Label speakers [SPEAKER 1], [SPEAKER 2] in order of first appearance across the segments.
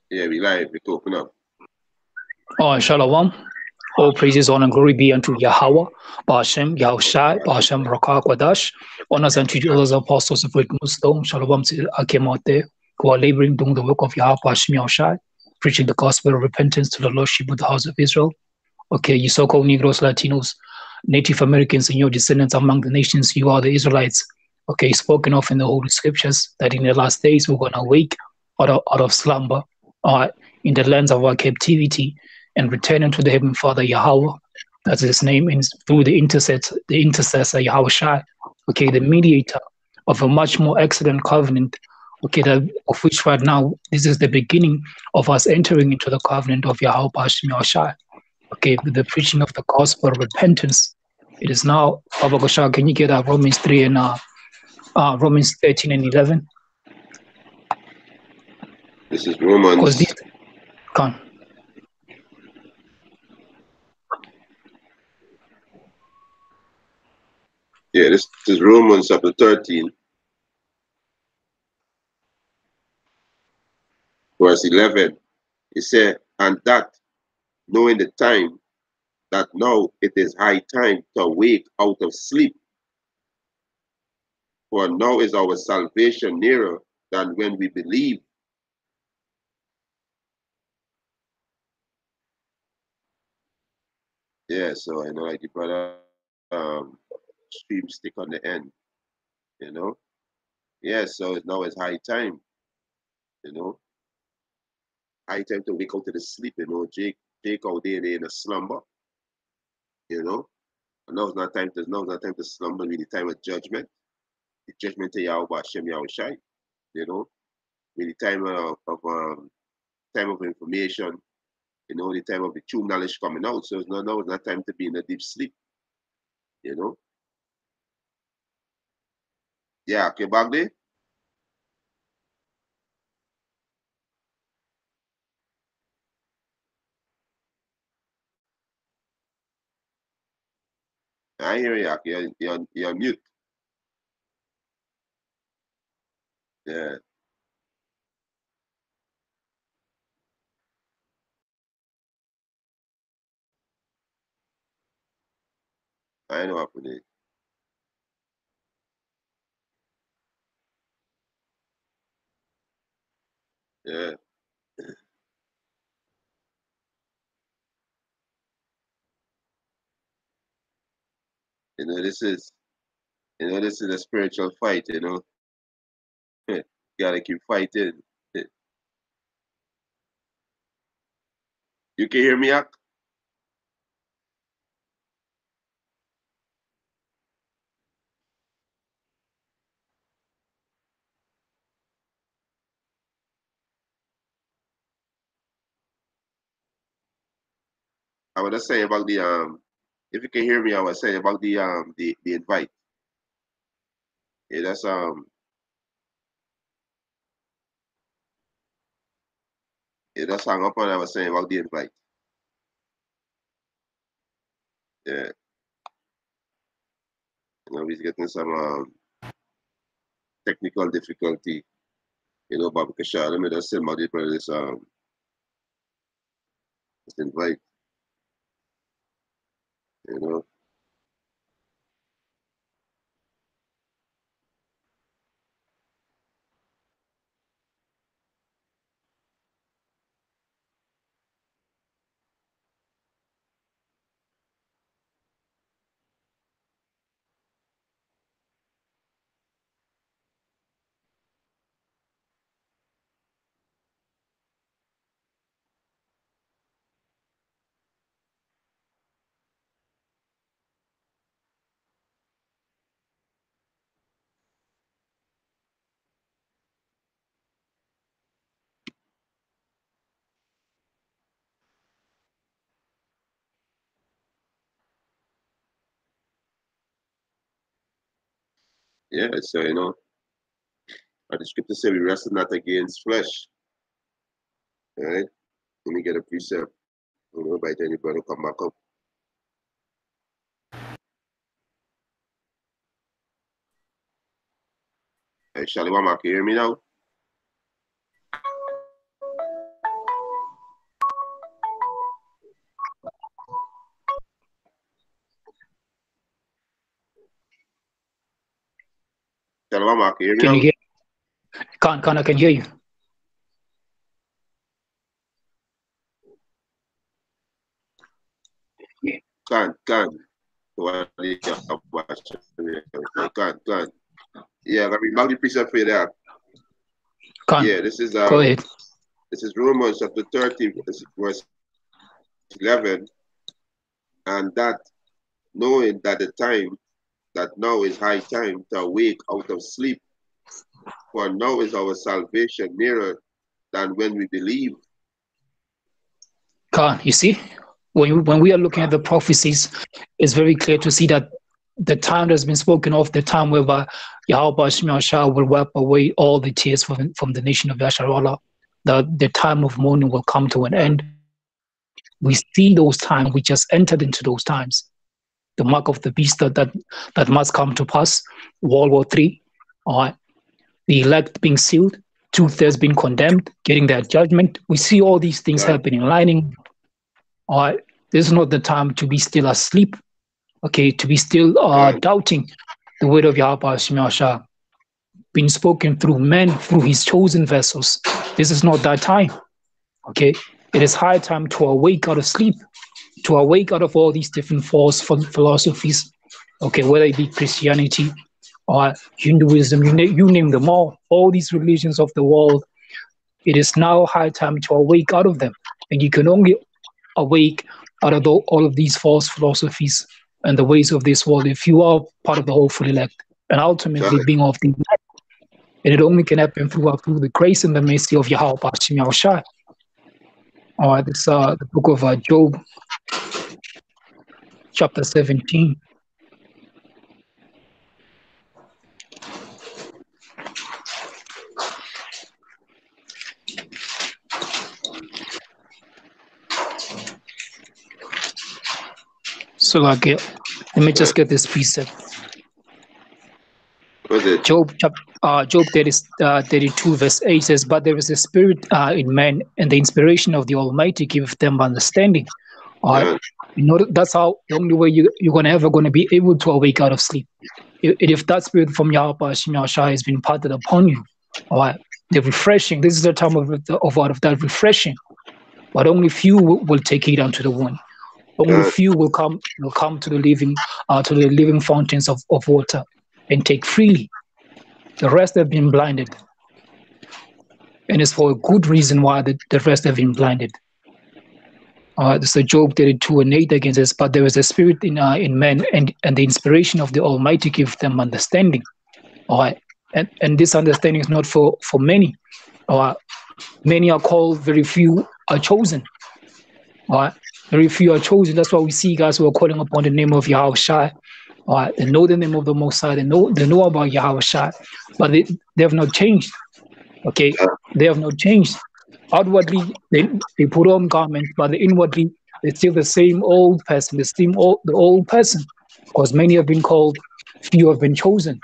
[SPEAKER 1] Yeah, we live. We open up.
[SPEAKER 2] Shalom. All praises, honor, and glory be unto Yahweh, Ba'ashem, Yahushai, Ba'ashem, Rakah, Kwadash. Honors unto the others apostles of great Muslim. Shalom to Akim out there who are laboring, doing the work of Yahweh, Ba'ashem, Yahushai, preaching the gospel of repentance to the lost sheep of the house of Israel. Okay, you so-called Negroes, Latinos, Native Americans, and your descendants among the nations, you are the Israelites. Okay, spoken of in the Holy Scriptures that in the last days we're going to wake out of slumber, in the lands of our captivity, and return unto the Heavenly Father Yahweh, that's his name, and through the intercessor Yahushai, okay, the mediator of a much more excellent covenant, okay, of which right now this is the beginning of us entering into the covenant of Yahweh Ba'ashem Yahushai. Okay, with the preaching of the gospel of repentance. It is now, Baba Gosha, can you get Romans 3 and Romans 13 and 11?
[SPEAKER 1] This is Romans.
[SPEAKER 2] Because this, come.
[SPEAKER 1] Yeah, this is Romans chapter 13, verse 11. It said, and that, knowing the time, that now it is high time to awake out of sleep. For now is our salvation nearer than when we believe. Yeah, so I know like the brother stream stick on the end, you know. Yeah, so now it's high time, you know. High time to wake out of the sleep, you know. Jake out there in a slumber, you know. And now it's not time to slumber, really time of judgment. The judgment of Yahweh Ba'ashem Yahushai, you know. Really time of information, you know, the time of the true knowledge coming out. So now it's not time to be in a deep sleep, you know. Yeah, okay, back there. I hear you, you're on mute. Yeah. I know what happened. Yeah. You know, this is a spiritual fight, you know. You gotta keep fighting. You can hear me, Ak? I was just saying about the if you can hear me, I was saying about the invite. Yeah, that's yeah, that's hung up on I was saying about the invite. Yeah. You know, he's getting some technical difficulty, you know, Baba Kasha. Let me just send my brother this invite. You know. Yeah, so you know, the scripture say we wrestle not against flesh. All right. Let me get a precept. You know, by the brother come back up. Hey, Shalom, can you hear me now? Shalom,
[SPEAKER 2] Can you hear? I can hear you.
[SPEAKER 1] Can. Yeah, let me mark the precept for you there. Yeah, this is
[SPEAKER 2] go ahead.
[SPEAKER 1] This is Romans chapter 30, verse 11, and that knowing that the time that now is high time to awake out of sleep, for now is our salvation nearer than when we believe.
[SPEAKER 2] You see, when we are looking at the prophecies, it's very clear to see that the time that's been spoken of, the time whereby Yahweh will wipe away all the tears from the nation of Yasharallah, the time of mourning will come to an end. We see those times, we just entered into those times. The mark of the beast that must come to pass, World War III, the elect being sealed, 2/3 being condemned, getting their judgment. We see all these things happening, lining. This is not the time to be still asleep, okay, to be still doubting the word of Yahweh being spoken through men, through his chosen vessels. This is not that time, okay? It is high time to awake out of sleep, to awake out of all these different false philosophies, okay, whether it be Christianity or Hinduism, you name them all these religions of the world. It is now high time to awake out of them. And you can only awake out of all of these false philosophies and the ways of this world if you are part of the hopeful elect, and ultimately being of the elect. And it only can happen through the grace and the mercy of Yahweh. This is the book of Job, chapter 17. So let me just get this precept. Job 32 verse 8 says, but there is a spirit in man, and the inspiration of the Almighty giveth them understanding. That's how the only way you're ever going to be able to awake out of sleep. If that spirit from Yahweh has been imparted upon you, the refreshing, this is the time of that refreshing. But only few will take it unto the one. Only few will come to the living fountains of water and take freely. The rest have been blinded. And it's for a good reason why the rest have been blinded. This is Job 32 and 8 against this, but there is a spirit in men, and the inspiration of the Almighty gives them understanding. And this understanding is not for many. Many are called, very few are chosen. Very few are chosen. That's why we see guys who are calling upon the name of Yahweh. They know the name of the Most High. They know about Yahweh, but they have not changed. Okay, they have not changed. Outwardly, they put on garments, but inwardly, they're still the same old person. The old person, because many have been called, few have been chosen.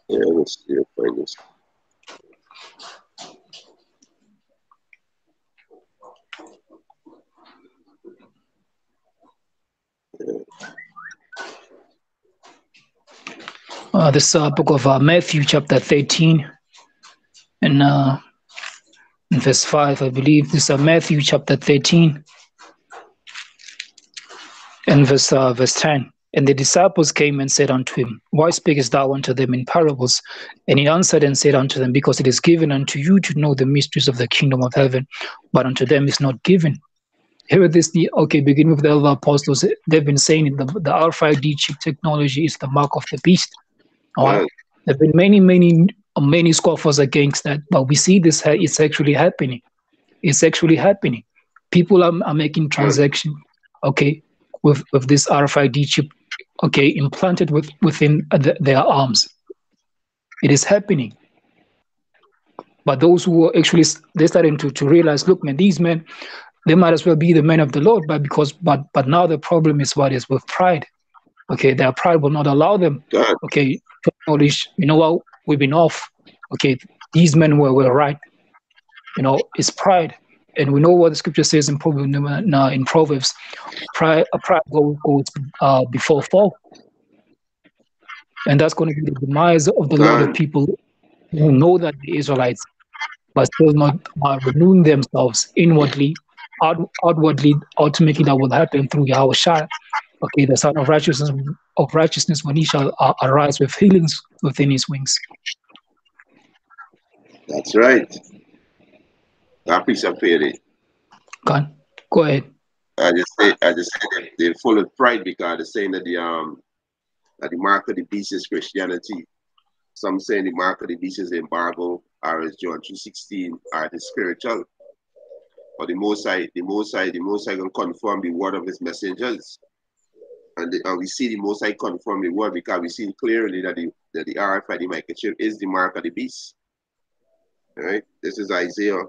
[SPEAKER 1] Yeah, let's see if I this.
[SPEAKER 2] This book of Matthew, chapter 13, and in verse 5, I believe. This is Matthew, chapter 13, and verse 10. And the disciples came and said unto him, why speakest thou unto them in parables? And he answered and said unto them, because it is given unto you to know the mysteries of the kingdom of heaven, but unto them is not given. Here it is, beginning with the elder apostles, they've been saying the RFID chip technology is the mark of the beast. There have been many scoffers against that, but we see this, it's actually happening. It's actually happening. People are making transactions, with this RFID chip, implanted within their arms. It is happening. But those who are actually, they're starting to realize, look, man, these men, they might as well be the men of the Lord, but now the problem is what is with pride. Their pride will not allow them, to acknowledge, you know what, we've been off. okay, these men were right. You know, it's pride. And we know what the scripture says in Proverbs, pride goes before fall. And that's going to be the demise of the lot of people who know that the Israelites, but still not renewing themselves inwardly, outwardly. Ultimately, that will happen through Yahawadah. Okay, the Son of Righteousness, when he shall arise with healings within his wings.
[SPEAKER 1] That's right. That piece of it.
[SPEAKER 2] Go ahead.
[SPEAKER 1] I just say they're full of pride because they're saying that the mark of the beast is Christianity. Some saying the mark of the beast is embargo, or as John 3:16, or the spiritual. But the Most High can confirm the word of his messengers. And we see the Most High confirm the word because we see clearly that the RIFID microchip is the mark of the beast. All right? This is Isaiah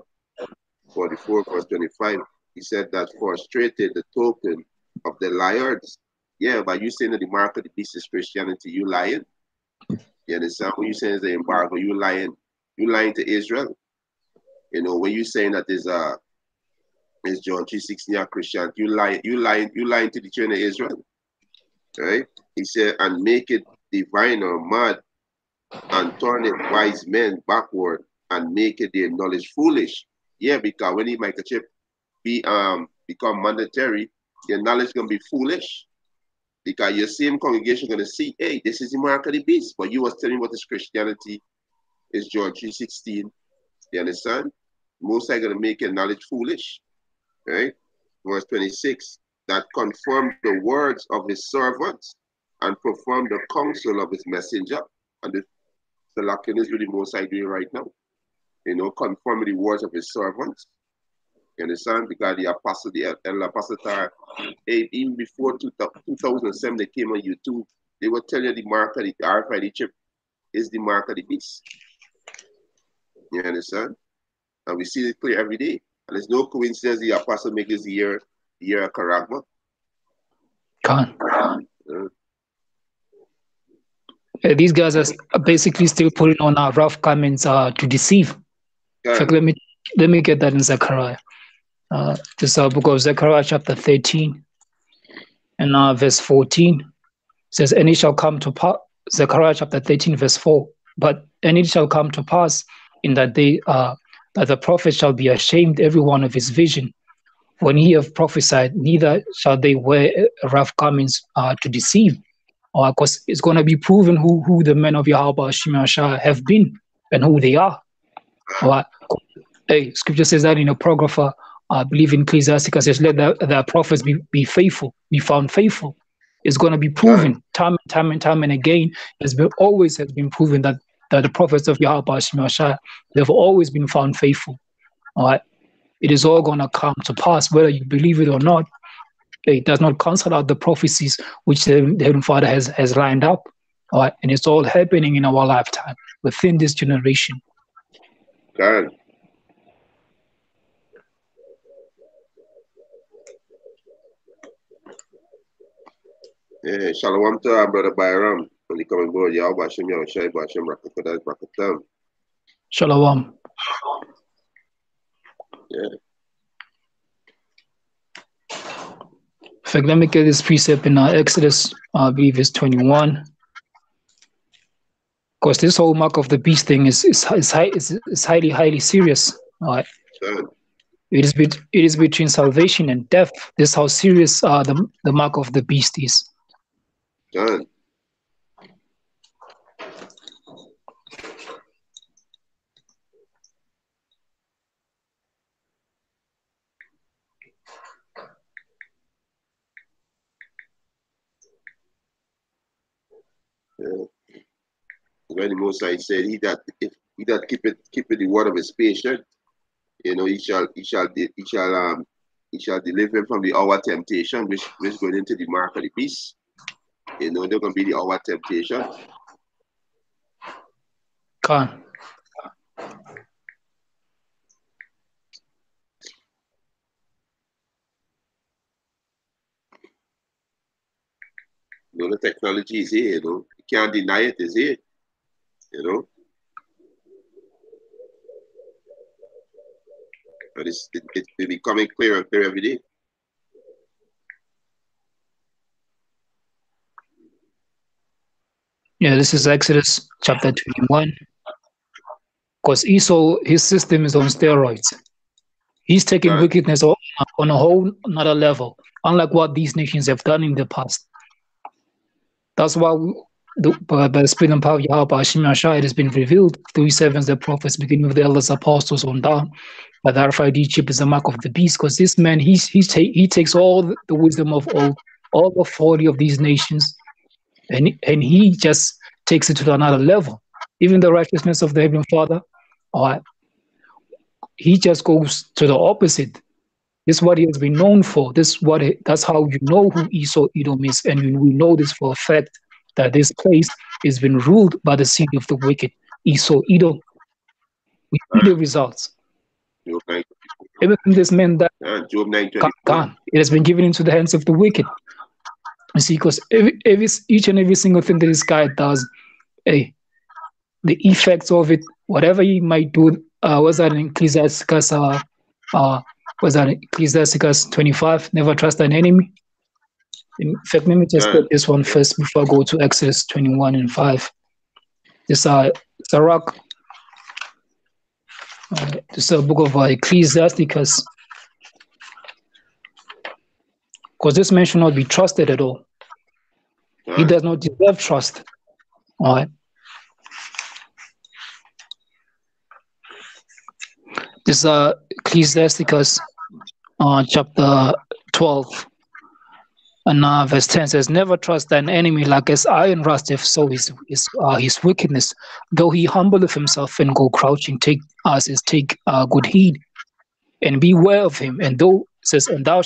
[SPEAKER 1] 44, verse 25. He said that frustrated the token of the liars. Yeah, but you saying that the mark of the beast is Christianity, you lying. You understand? When you saying it's the embargo, you lying to Israel. You know, when you saying that there's John 3:16 Christianity, you lying to the children of Israel. Right? He said, and make it divine or mad, and turn it wise men backward, and make it their knowledge foolish. Yeah, because when the microchip become mandatory, your knowledge gonna be foolish. Because your same congregation gonna see, hey, this is the mark of the beast. But you was telling what is Christianity is John 3:16. You understand? Most are gonna make your knowledge foolish. Right? Verse 26. That confirm the words of his servants and perform the counsel of his messenger. And the locking is really most I doing right now. You know, confirm the words of his servants. You understand? Because the apostle, the apostle, even before 2007, they came on YouTube, they were telling you the mark of the RFID chip is the mark of the beast. You understand? And we see it clear every day. And there's no coincidence the apostle makes this year of Karagma.
[SPEAKER 2] These guys are basically still putting on our rough comments to deceive. In fact, let me get that in Zechariah. This book of Zechariah chapter 13 and verse 14 says, and it shall come to pass, Zechariah chapter 13 verse 4, and it shall come to pass in that day that the prophet shall be ashamed every one of his vision when he have prophesied, neither shall they wear rough garments to deceive. Because it's going to be proven who the men of Yahawah have been and who they are. Hey, scripture says that in Apocrypha, I believe in Ecclesiasticus, says, let the prophets be faithful, be found faithful. It's going to be proven time and again. Always has been proven that the prophets of Yahawah, they've always been found faithful. All right. It is all going to come to pass, whether you believe it or not. It does not cancel out the prophecies which the Heavenly Father has lined up. All right. And it's all happening in our lifetime, within this generation.
[SPEAKER 1] God. Yeah, shalom to our brother Byram. When he come on board, Yahweh Hashem, Yahushai, Hashem, Rakakodah, Rakatam.
[SPEAKER 2] Shalom.
[SPEAKER 1] Yeah.
[SPEAKER 2] In fact, let me get this precept in Exodus, I believe it's 21. Because this whole mark of the beast thing is highly, highly serious. All right. It is between salvation and death. This is how serious the mark of the beast is.
[SPEAKER 1] Done. Yeah. When the Most High said, "He that keepeth the word of his patient, you know, he shall deliver him from the hour temptation, which going into the mark of the beast. You know, they're gonna be the hour temptation."
[SPEAKER 2] Khan.
[SPEAKER 1] You know, the technology is here, you know. You can't deny it, it's here. You know. But it's becoming clearer and clearer every day.
[SPEAKER 2] Yeah, this is Exodus chapter 21. Because Esau, his system is on steroids. He's taking wickedness on a whole another level, unlike what these nations have done in the past. That's why by the Spirit and power of Yahawah, it has been revealed through his servants, the prophets, beginning with the elders, apostles on down, by the RIFID chip is the mark of the beast. Because this man, he takes all the wisdom of all the authority of these nations, and he just takes it to another level. Even the righteousness of the Heavenly Father, he just goes to the opposite. This is what he has been known for. That's how you know who Esau Edom is, and we know this for a fact that this place has been ruled by the seed of the wicked, Esau Edom. We see the results. Everything this man that it has been given into the hands of the wicked. You see, because each and every single thing that this guy does, the effects of it, whatever he might do, was that in Ecclesiasticus? Was that in Ecclesiasticus 25? Never trust an enemy. In fact, let me just get this one first before I go to Exodus 21 and 5. This it's a rock. This is a book of Ecclesiasticus. Because this man should not be trusted at all. He does not deserve trust. All right. This is Ecclesiasticus chapter 12 and verse 10 says, "Never trust thine enemy, like as iron rusteth, so his wickedness. Though he humbleth himself and go crouching, take good heed and beware of him. And though says, and thou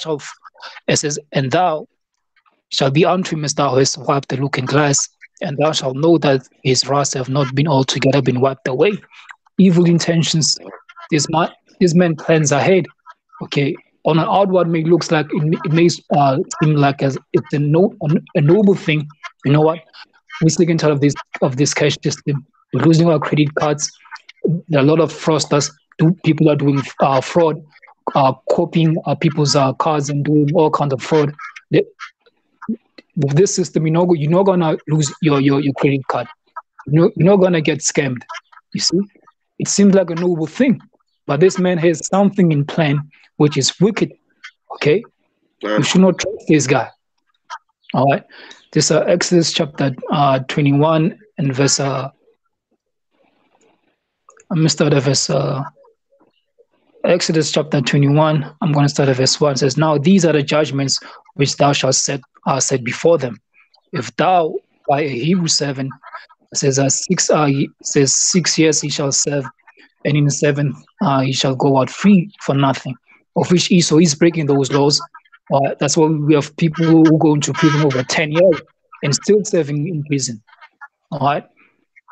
[SPEAKER 2] shalt be unto him as thou hast wiped the looking glass, and thou shalt know that his wrath have not been altogether been wiped away. Evil intentions, this man plans ahead. Okay, on an outward may looks like it may seem like as it's a noble thing. You know what? We're sick and tired of this cash system. We're losing our credit cards. There are a lot of fraudsters. People are doing fraud, copying people's cards and doing all kinds of fraud. With this system, you're not gonna lose your credit card. You're not gonna get scammed. You see, it seems like a noble thing, but this man has something in plan which is wicked. Okay, we should not trust this guy. All right, this Exodus chapter 21 and verse. I'm gonna start at verse. Exodus chapter 21. I'm going to start at verse 1. It says, "Now these are the judgments which thou shalt set before them. If thou by a Hebrew servant, it says 6 years he shall serve, and in the 7th he shall go out free for nothing." Of which Esau is breaking those laws. That's why we have people who go into prison over 10 years and still serving in prison. All right,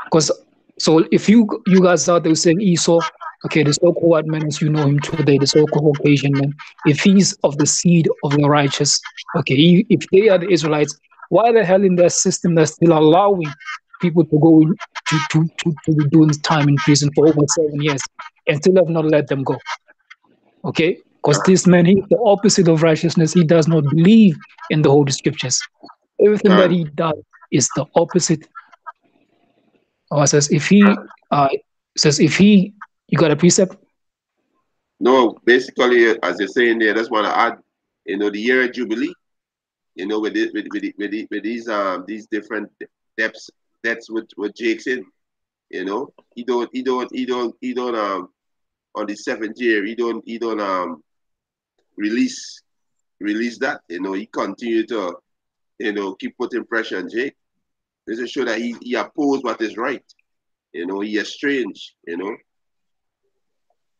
[SPEAKER 2] because so if you guys out there saying Esau, okay, the so-called white man as you know him today, the so-called Caucasian man, if he's of the seed of the righteous, okay, if they are the Israelites, why the hell in their system they're still allowing people to go to be doing time in prison for over 7 years and still have not let them go? Okay, because this man, he's the opposite of righteousness. He does not believe in the Holy Scriptures. Everything that he does is the opposite. Says if he you got a precept?
[SPEAKER 1] No, basically, as you're saying there, I just want to add, the year of Jubilee, with these different debts with Jake's in, he don't on the 7th year, he don't release that, he continue to, keep putting pressure on Jake. This is show that he opposed what is right, he estranged,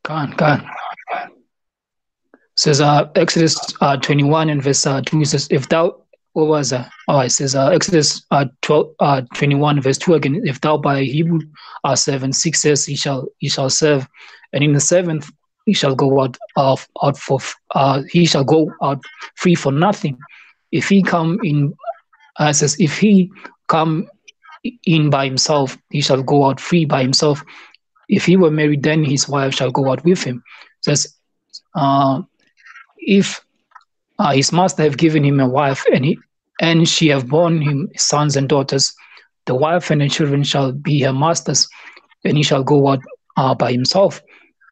[SPEAKER 2] God. Says Exodus 21 and verse 2 says, "If thou," what was that? Oh, it says Exodus 21 verse 2 again. "If thou by Hebrew 7, 6 says he shall serve, and in the 7th he shall go out he shall go out free for nothing. If he come in," says, "if he come in by himself, he shall go out free by himself. If he were married, then his wife shall go out with him." Says, if his master have given him a wife, and she have borne him sons and daughters, the wife and the children shall be her master's, and he shall go out by himself.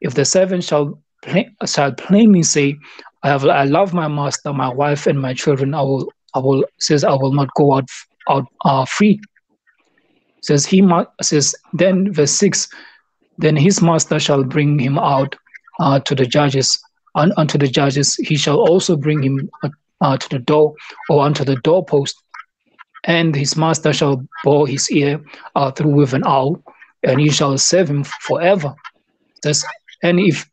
[SPEAKER 2] If the servant shall plainly say, I love my master, my wife, and my children, I will not go out free. Then verse 6, then his master shall bring him out to the judges, and unto the judges he shall also bring him to the door, or unto the doorpost, and his master shall bore his ear through with an awl, and he shall serve him forever. And if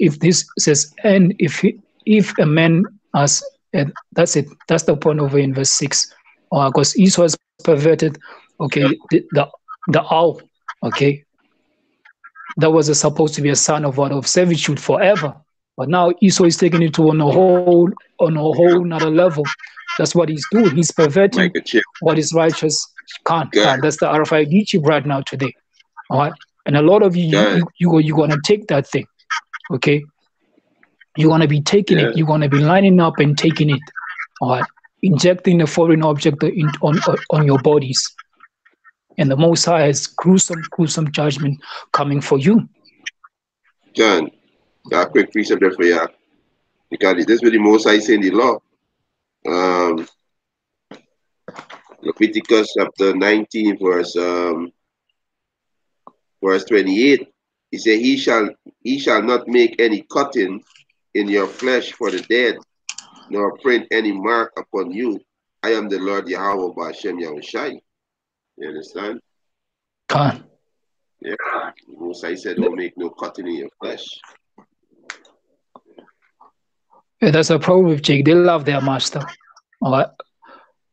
[SPEAKER 2] a man has, that's it. That's the point over in verse 6. Because Esau has perverted, the owl, that was supposed to be a sign of servitude forever. But now Esau is taking it to on a whole another level. That's what he's doing. He's perverting what is righteous. That's the RFID chip right now today. All right. And a lot of you're gonna take that thing. Okay. You're gonna be taking it. You're gonna be lining up and taking it. All right. Injecting a foreign object on your bodies. And the Most High has gruesome judgment coming for you.
[SPEAKER 1] John, a quick precept there for you. Because this is what the Most High say in the law. Leviticus chapter 19, verse 28. He said, he shall not make any cutting in your flesh for the dead, nor print any mark upon you. I am the Lord Yahweh Ba'ashem Yahushai. You understand? Yeah. Moses said, don't make no cutting in your flesh.
[SPEAKER 2] Yeah, that's a problem with Jake. They love their master. All right.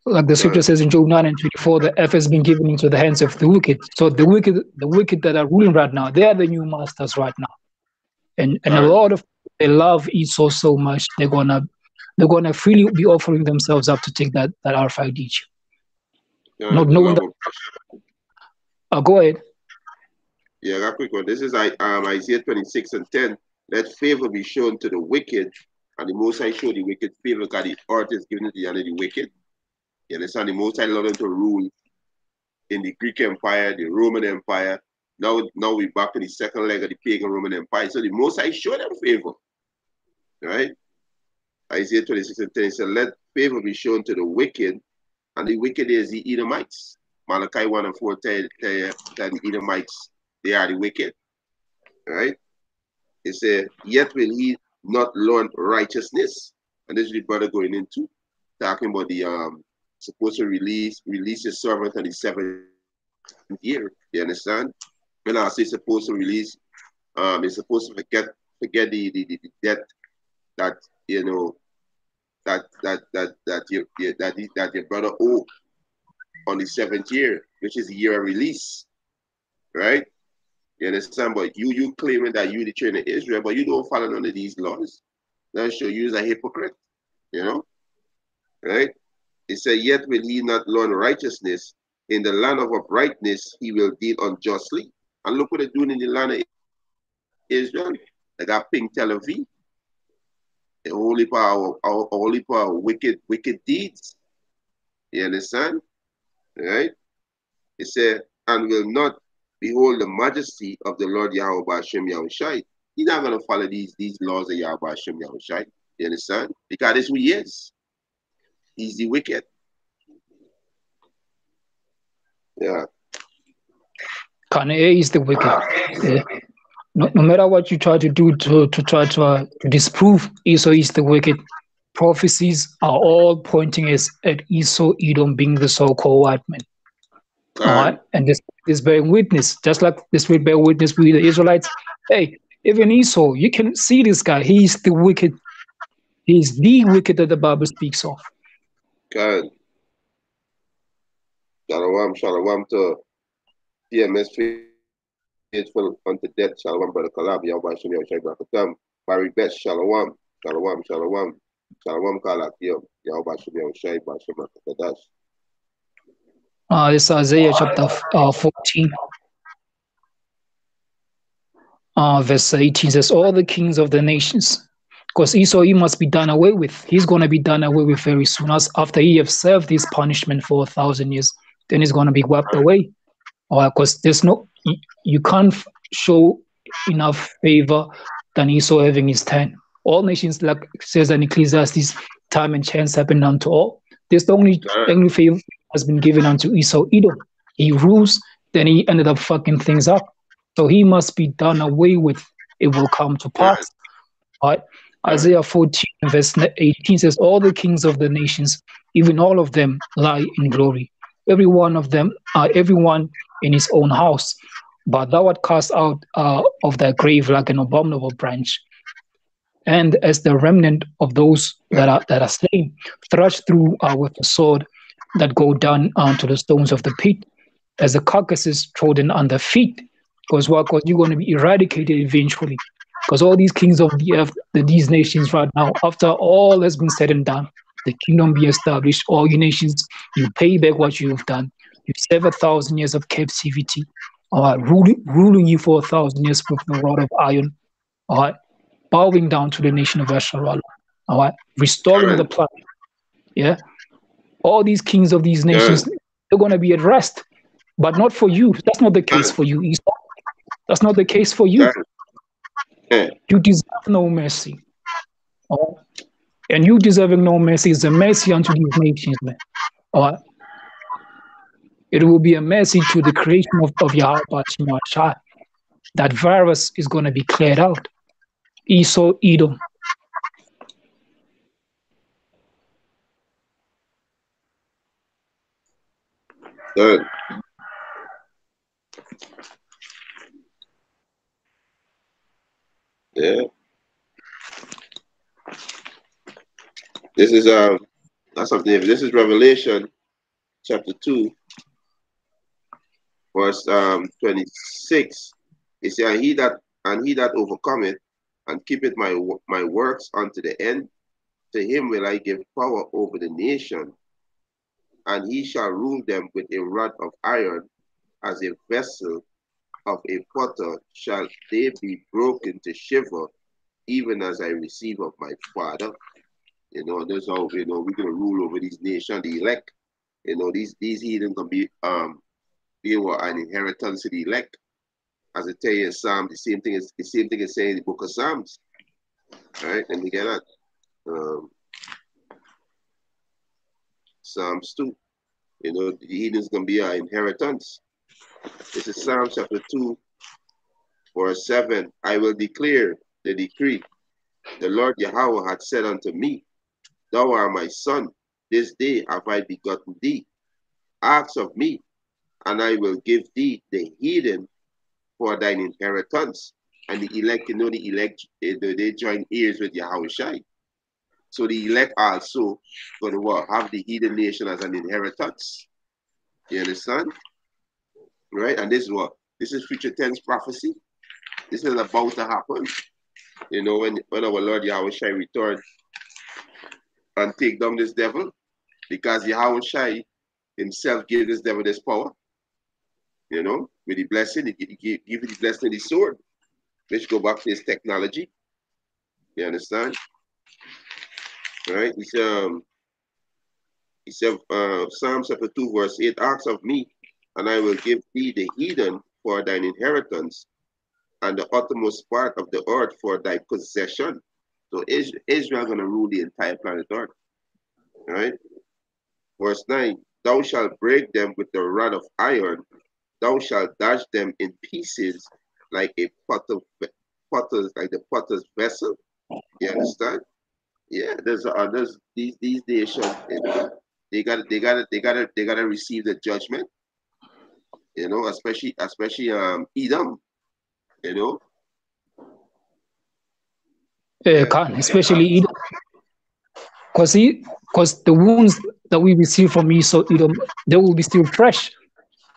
[SPEAKER 2] Like the scripture says in Job 9 and 24, the earth has been given into the hands of the wicked. So the wicked that are ruling right now, they are the new masters right now. And a lot of they love Esau so much, they're gonna freely be offering themselves up to take that RFID chip. Not knowing that. Go ahead.
[SPEAKER 1] Yeah, that quick one. This is Isaiah 26 and 10. Let favor be shown to the wicked, and the Most High show the wicked favor, because the earth is given to the hand of the wicked. You understand? The Most High allowed them to rule in the Greek Empire, the Roman Empire. Now we're back in the second leg of the pagan Roman Empire. So the Most High showed them favor. Right? Isaiah 26 and 10 said, let favor be shown to the wicked, and the wicked is the Edomites. Malachi 1 and 4 tell the Edomites, they are the wicked. Right? It said, yet will he not learn righteousness. And this is the brother going into, talking about the supposed to release his servant on the 7th year. You understand? When I say supposed to release, it's supposed to forget the debt that that your brother owed on the 7th year, which is the year of release. Right? You understand? But you claiming that you the children of Israel, but you don't follow none of these laws. That show you as a hypocrite. You know? Right? It said, yet will he not learn righteousness. In the land of uprightness, he will deal unjustly. And look what they're doing in the land of Israel. They got Pink Tel Aviv. The holy power, wicked deeds. You understand? Right? It said, and will not behold the majesty of the Lord Yahweh Ba'ashem Yahushai. He's not going to follow these laws of Yahweh Ba'ashem Yahushai. You understand? Because that's who he is. He's the wicked. Yeah.
[SPEAKER 2] Kanye is the wicked. Yeah. No matter what you try to do to try to disprove Esau is the wicked, prophecies are all pointing at Esau, Edom being the so-called white man. All right? And this bearing witness, just like this will bear witness with the Israelites. Hey, even Esau, you can see this guy. He's the wicked. He's the wicked that the Bible speaks of.
[SPEAKER 1] God. Shalom to TMS faithful unto death. Shalom, brother Kalab. Yahweh Shem Yahushai Brakatam. Barry Best. Shalom. Shalom. Shalom Kalak. Yahweh Shem Yahushai Brakatam.
[SPEAKER 2] This is Isaiah chapter 14. Verse 18 says, all the kings of the nations Because Esau, he must be done away with. He's going to be done away with very soon. As after he has served his punishment for 1,000 years, then he's going to be wiped away. Because there's no, you can't show enough favor than Esau having his 10. All nations, like it says in Ecclesiastes, time and chance happen unto all. There's the only favor has been given unto Esau, Edom. He rules, then he ended up fucking things up. So he must be done away with. It will come to pass. Right? Isaiah 14 verse 18 says, all the kings of the nations, even all of them, lie in glory. Every one of them, everyone in his own house. But thou art cast out of thy grave like an abominable branch. And as the remnant of those that are slain, thrust through with the sword that go down to the stones of the pit, as the carcasses trodden under feet. Because what? Because you're going to be eradicated eventually. Because all these kings of the earth, these nations right now, after all has been said and done, the kingdom be established, all you nations, you pay back what you have done. You serve 1,000 years of captivity, ruling you for 1,000 years with the rod of iron, all right, bowing down to the nation of Israel, all right, restoring the planet. Yeah, all these kings of these nations, they're going to be at rest, but not for you. That's not the case for you, Esau. That's not the case for you. You deserve no mercy. And you deserving no mercy is a mercy unto these nations, man. All right. It will be a mercy to the creation of YAHAWADAH. That virus is going to be cleared out. Esau, Edom.
[SPEAKER 1] Good. Yeah. This is that's something. This is Revelation chapter 2, verse 26. It says, and he that overcometh and keepeth my works unto the end, to him will I give power over the nation, and he shall rule them with a rod of iron, as a vessel of a potter shall they be broken to shiver, even as I receive of my Father. You know, that's how, you know, we're gonna rule over these nations, the elect. You know, these heathen gonna be they were an inheritance to the elect. As I tell you in Psalm, the same thing is saying in the book of Psalms. All right, let me get that. Psalms 2. You know, the heathen is gonna be our inheritance. This is Psalm chapter 2, verse 7. I will declare the decree. The Lord Yahweh hath said unto me, thou art my son, this day have I begotten thee. Ask of me, and I will give thee the heathen for thine inheritance. And the elect, you know, the elect, they join ears with Yahweh. So the elect also going to have the heathen nation as an inheritance. You understand? Right? And this is what? This is future tense prophecy. This is about to happen. You know, when our Lord Yahweh return and take down this devil, because Yahweh himself gave this devil this power, you know, with the blessing, he give the blessing the sword, which go back to his technology. You understand? Right? He said, Psalm chapter 2, verse 8, ask of me, and I will give thee the heathen for thine inheritance, and the uttermost part of the earth for thy possession. So Israel going to rule the entire planet Earth. Right? Verse 9, thou shalt break them with the rod of iron, thou shalt dash them in pieces like a like the potter's vessel. You understand? Yeah, there's these nations, they gotta receive the judgment. You know, especially Edom. You know.
[SPEAKER 2] Especially Edom. Because the wounds that we receive from Esau, Edom, they will be still fresh.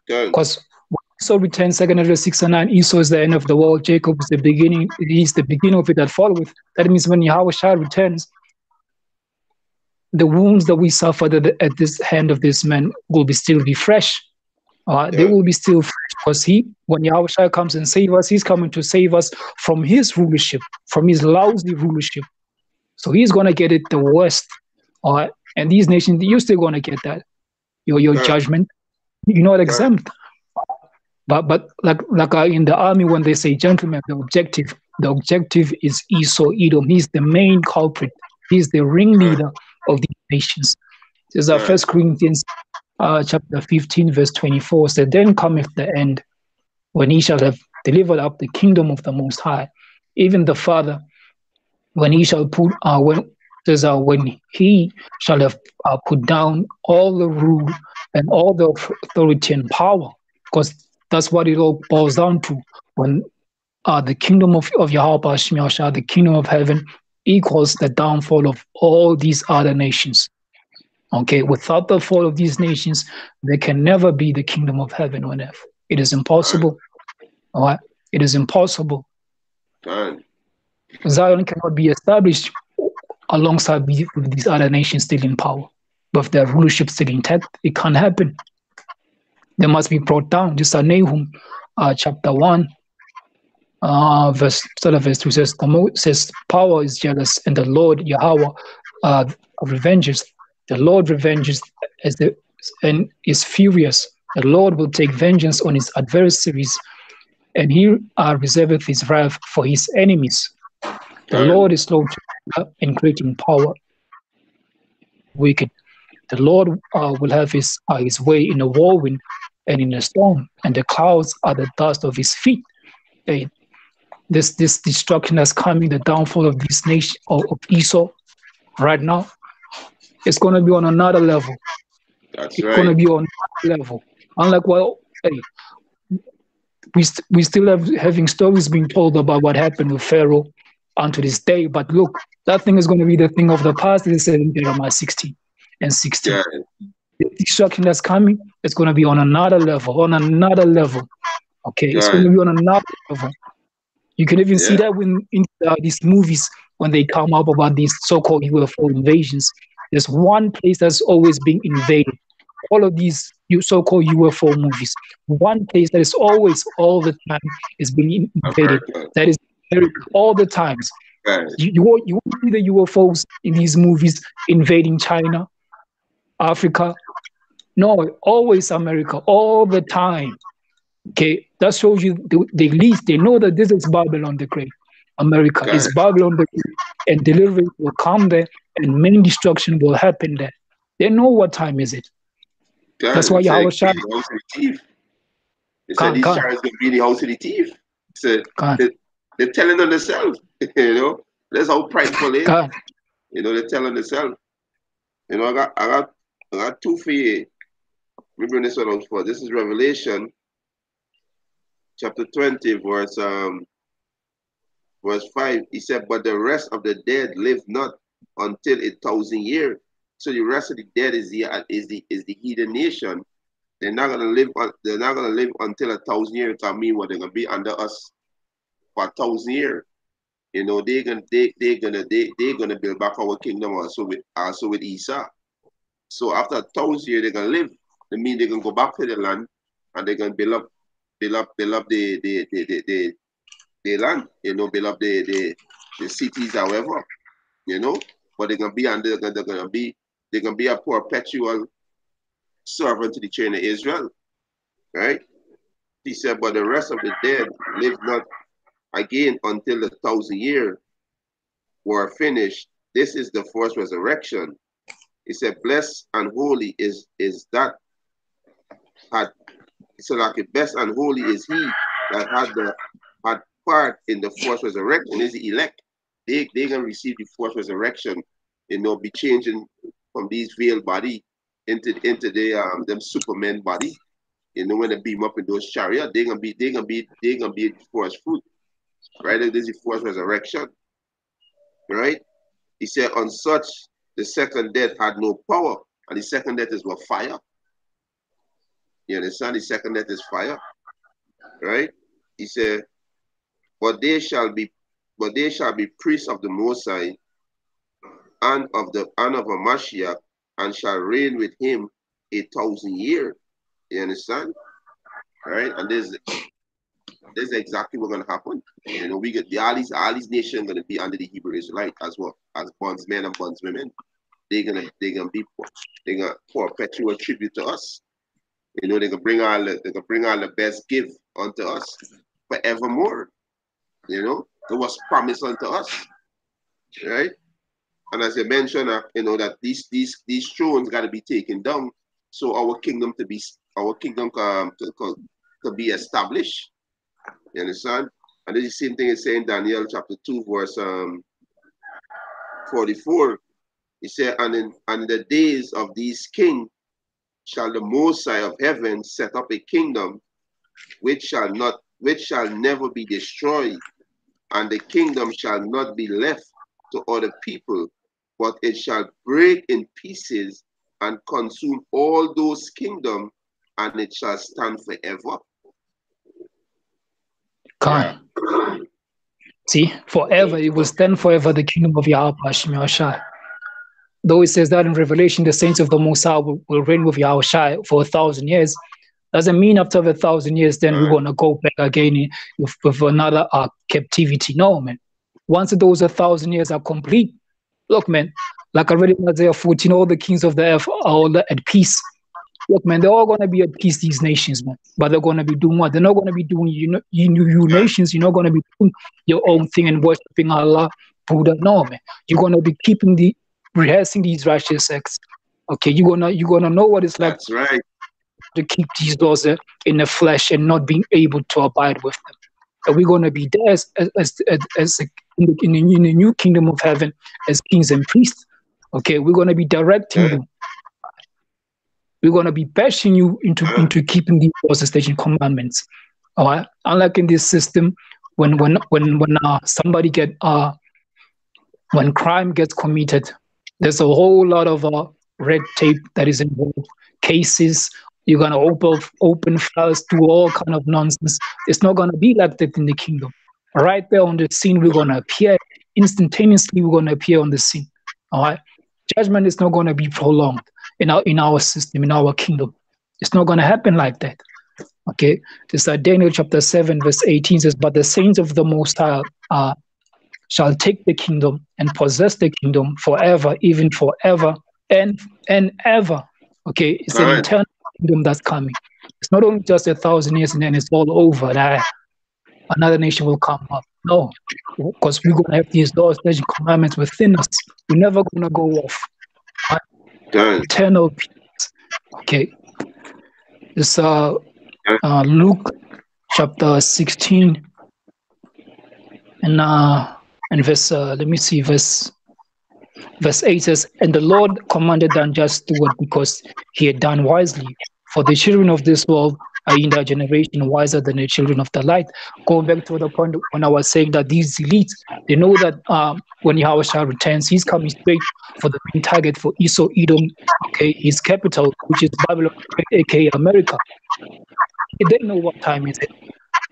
[SPEAKER 2] Because when Esau returns, 2 Ezra 6 and 9, Esau is the end of the world, Jacob is the beginning, he's the beginning of it that followeth. That means when Yahweh returns, the wounds that we suffered at this hand of this man will still be fresh. They will be still fresh, because when Yahweh comes and save us, he's coming to save us from his rulership, from his lousy rulership. So he's going to get it the worst. All right. And these nations, you're still going to get that. Your judgment. You're not exempt. But like in the army, when they say, gentlemen, the objective is Esau, Edom. He's the main culprit. He's the ringleader of these nations. This is 1 Corinthians chapter 15, verse 24 said, then cometh the end, when he shall have delivered up the kingdom of the Most High, even the Father, when he shall put, when he shall have put down all the rule and all the authority and power, because that's what it all boils down to. When the kingdom of Yahawah, the kingdom of heaven, equals the downfall of all these other nations. Okay, without the fall of these nations, there can never be the kingdom of heaven on earth. It is impossible. All right, it is impossible. Zion cannot be established alongside with these other nations still in power, but if their rulership still intact, it can't happen. They must be brought down. Just Nahum chapter 1, verse 2 says, power is jealous, and the Lord Yahweh revenges. The Lord revenges and is furious. The Lord will take vengeance on his adversaries, and he reserveth his wrath for his enemies. The Lord is slow to anger and great in power. Wicked. The Lord will have his way in a whirlwind and in a storm, and the clouds are the dust of his feet. This destruction that's coming, the downfall of this nation of Esau right now, it's going to be on another level.
[SPEAKER 1] It's
[SPEAKER 2] going to be on another level. Unlike we still having stories being told about what happened with Pharaoh unto this day. But look, that thing is going to be the thing of the past. It said in Jeremiah 16 and 16. Yeah. The destruction that's coming is going to be on another level. Okay, it's going to be on another level. You can even see that in these movies when they come up about these so-called UFO invasions. There's one place that's always being invaded. All of these so-called UFO movies, one place that is always, all the time, is being invaded. That is all the times. You won't see the UFOs in these movies invading China, Africa. No, always America, all the time. Okay, that shows you they know that this is Babylon the Great. America is Babylon the Great, and deliverance will come there, and many destruction will happen there. They know what time is it. That's why Yahweh said,
[SPEAKER 1] they said these chariots going to be in the house of the thief. They're telling on themselves, you know. That's how prideful they are. You know, they're telling themselves. You know, I got two for you. We bring this one out for. This is Revelation chapter 20, verse 5. He said, but the rest of the dead live not until 1,000 years. So the rest of the dead is the heathen nation. They're not gonna live. They're not gonna live until 1,000 years. I mean, what they're gonna be under us for 1,000 years. You know, they're gonna build back our kingdom also with Esau. So after 1,000 years, they're gonna live. That means they're gonna go back to the land, and they're gonna build up the land. You know, build up the cities, however. You know, but they're gonna be under. They're gonna be a perpetual servant to the children of Israel, right? He said, but the rest of the dead live not again until the 1,000 years were finished. This is the first resurrection. He said, blessed and holy is that had. So like best and holy is he that had part in the first resurrection. Is the elect. They gonna receive the first resurrection. You know, be changing from these veiled body into the them Superman body. You know, when they beam up in those chariots, they're gonna be the first fruit. Right? This is the first resurrection. Right? He said, on such the second death had no power, and the second death is what? Fire. You understand? The second death is fire. Right? He said, but they shall be priests of the Most High and of a Mashiach, and shall reign with him 1,000 years. You understand? All right? And this is exactly what's gonna happen. You know, we get all these nations gonna be under the Hebrew Israelite as well as bondsmen and bondswomen. They're gonna perpetual tribute to us. You know, they can bring all the best gift unto us forevermore. You know, it was promised unto us, right? And as you mentioned, you know, that these thrones got to be taken down, so our kingdom to be be established. You understand? And this is the same thing is saying Daniel chapter 2 verse 44. He said, and in the days of these kings shall the Most High of heaven set up a kingdom which shall never be destroyed, and the kingdom shall not be left to other people, but it shall break in pieces and consume all those kingdoms, and it shall stand forever.
[SPEAKER 2] God. Yeah. See, forever, it will stand forever, the kingdom of Yahweh. Though it says that in Revelation, the saints of the Most High will reign with Yahweh for 1,000 years, doesn't mean after 1,000 years, then we're going to go back again with another captivity. No, man. Once those 1,000 years are complete, look, man, like I read in Isaiah 14, all the kings of the earth are all at peace. Look, man, they're all going to be at peace, these nations, man. But they're going to be doing what? They're not going to be doing, you nations, you're not going to be doing your own thing and worshiping Allah, Buddha. No, man. You're going to be rehearsing these righteous acts. Okay, you're gonna know what it's like.
[SPEAKER 1] That's right.
[SPEAKER 2] To keep these laws in the flesh and not being able to abide with them. And we're gonna be there in the new kingdom of heaven as kings and priests. Okay, we're gonna be directing you. We're gonna be bashing you into keeping these laws and commandments. All right. Unlike in this system, when somebody when crime gets committed, there's a whole lot of red tape that is involved. Cases, you're gonna open files, do all kind of nonsense. It's not gonna be like that in the kingdom. Right there on the scene, we're gonna appear instantaneously. We're gonna appear on the scene. All right. Judgment is not gonna be prolonged in our system, in our kingdom. It's not gonna happen like that. Okay. This Daniel chapter 7 verse 18 says, "But the saints of the Most High shall take the kingdom and possess the kingdom forever, even forever and ever." Okay, it's an eternal kingdom that's coming. It's not only just 1,000 years and then it's all over. Another nation will come up. No, because we're gonna have these laws, and commandments within us. We're never gonna go off. Eternal peace. Okay. This Luke chapter 16 and verse verse 8 says, "And the Lord commanded the unjust steward because he had done wisely. For the children of this world are in their generation wiser than the children of the light." Going back to the point when I was saying that these elites, they know that when Yahweh returns, he's coming straight for the main target for Esau, Edom, okay, his capital, which is Babylon, aka America. They know what time is it.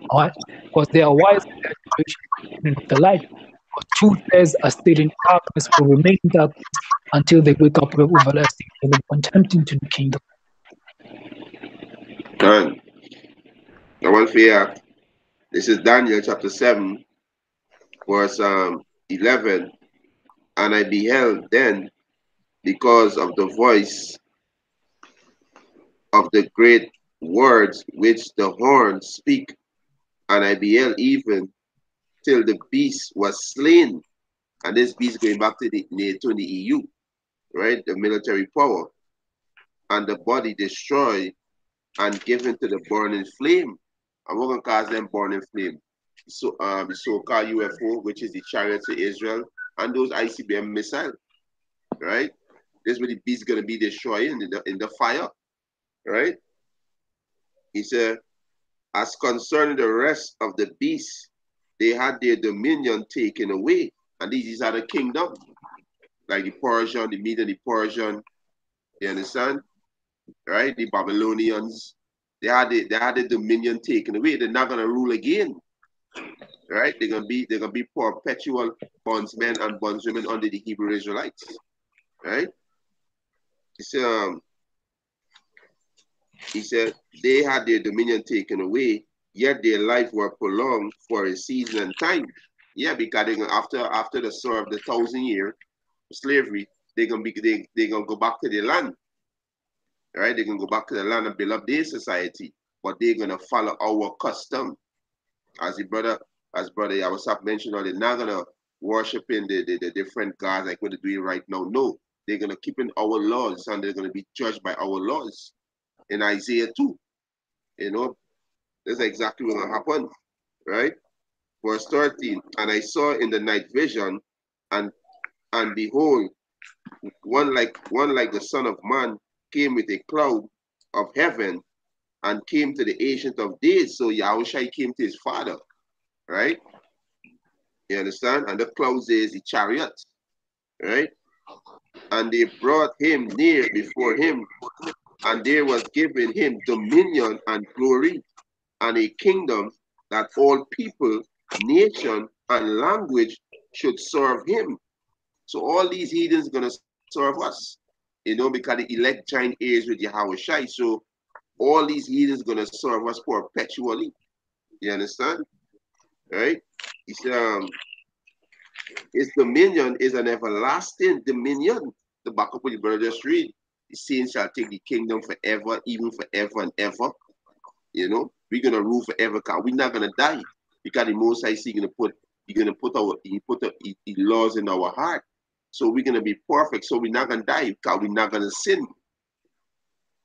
[SPEAKER 2] All right? Because they are wise in their generation of the light. But truth says are still in darkness, will remain in darkness until they wake up with everlasting contempt into the kingdom.
[SPEAKER 1] Done. I want to hear, this is Daniel chapter 7, verse 11. "And I beheld then, because of the voice of the great words which the horns speak, and I beheld even till the beast was slain." And this beast going back to the NATO and the EU, right? The military power. "And the body destroyed and given to the burning flame." And we're going to call them burning flame. So the so-called UFO, which is the chariots of Israel, and those ICBM missiles, right? This is where the beast going to be destroyed in the fire, right? He said, "As concerning the rest of the beasts, they had their dominion taken away." And these are the kingdom, like the Persian, the Medes and the Persian, you understand? Right? The Babylonians, they had the dominion taken away. They're not gonna rule again. Right? They're gonna be perpetual bondsmen and bondswomen under the Hebrew Israelites. Right? He said they had their dominion taken away, yet their life were prolonged for a season and time. Yeah, because they after the serve the 1,000-year slavery, they're gonna go back to their land. Right? They're gonna go back to the land and build up their society, but they're gonna follow our custom. As brother Yawasap mentioned, they're not gonna worship in the different gods like what they're doing right now. No, they're gonna keep in our laws and they're gonna be judged by our laws. In Isaiah 2, you know, that's exactly what's gonna happen, right? Verse 13, and I saw in the night vision, and behold, one like the Son of Man came with a cloud of heaven and came to the Ancient of Days. So Yahushua came to his father, right? You understand? And the clouds is the chariot, right? And they brought him near before him, and there was given him dominion and glory and a kingdom that all people, nation, and language should serve him. So all these heathens are going to serve us, you know, because the elect joint heirs with Yahushua. So all these heathens are going to serve us perpetually. You understand? Right? His dominion is an everlasting dominion. The back up what you brother just read. The saints shall take the kingdom forever, even forever and ever. You know, we're gonna rule forever, because we're not gonna die. Because the Most High is gonna put the laws in our heart. So we're gonna be perfect. So we're not gonna die, because we're not gonna sin.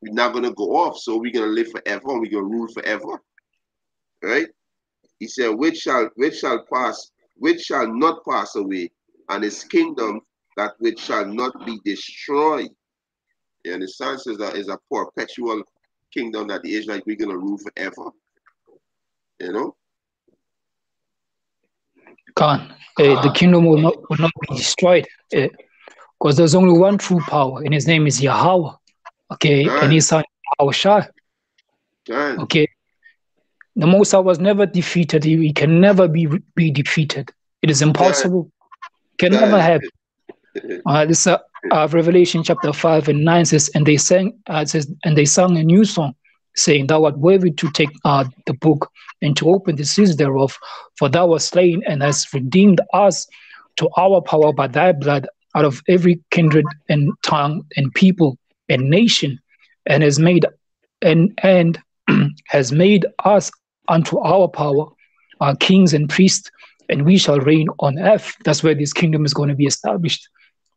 [SPEAKER 1] We're not gonna go off. So we're gonna live forever and we're gonna rule forever. Right? He said, which shall not pass away, and his kingdom that which shall not be destroyed. You understand? So that is a perpetual kingdom that the Israelites, we're gonna rule forever. You know?
[SPEAKER 2] The kingdom will not be destroyed, because there's only one true power, and his name is Yahweh. Okay, and his son Yahushua. Okay, the Most High was never defeated. He can never be defeated. It is impossible. Can never happen. This Revelation chapter 5 and 9 says, and they sang a new song, saying, thou art worthy to take the book and to open the seals thereof, for thou wast slain and hast redeemed us to our power by thy blood out of every kindred and tongue and people and nation, and has made has made us unto our power kings and priests, and we shall reign on earth. That's where this kingdom is going to be established.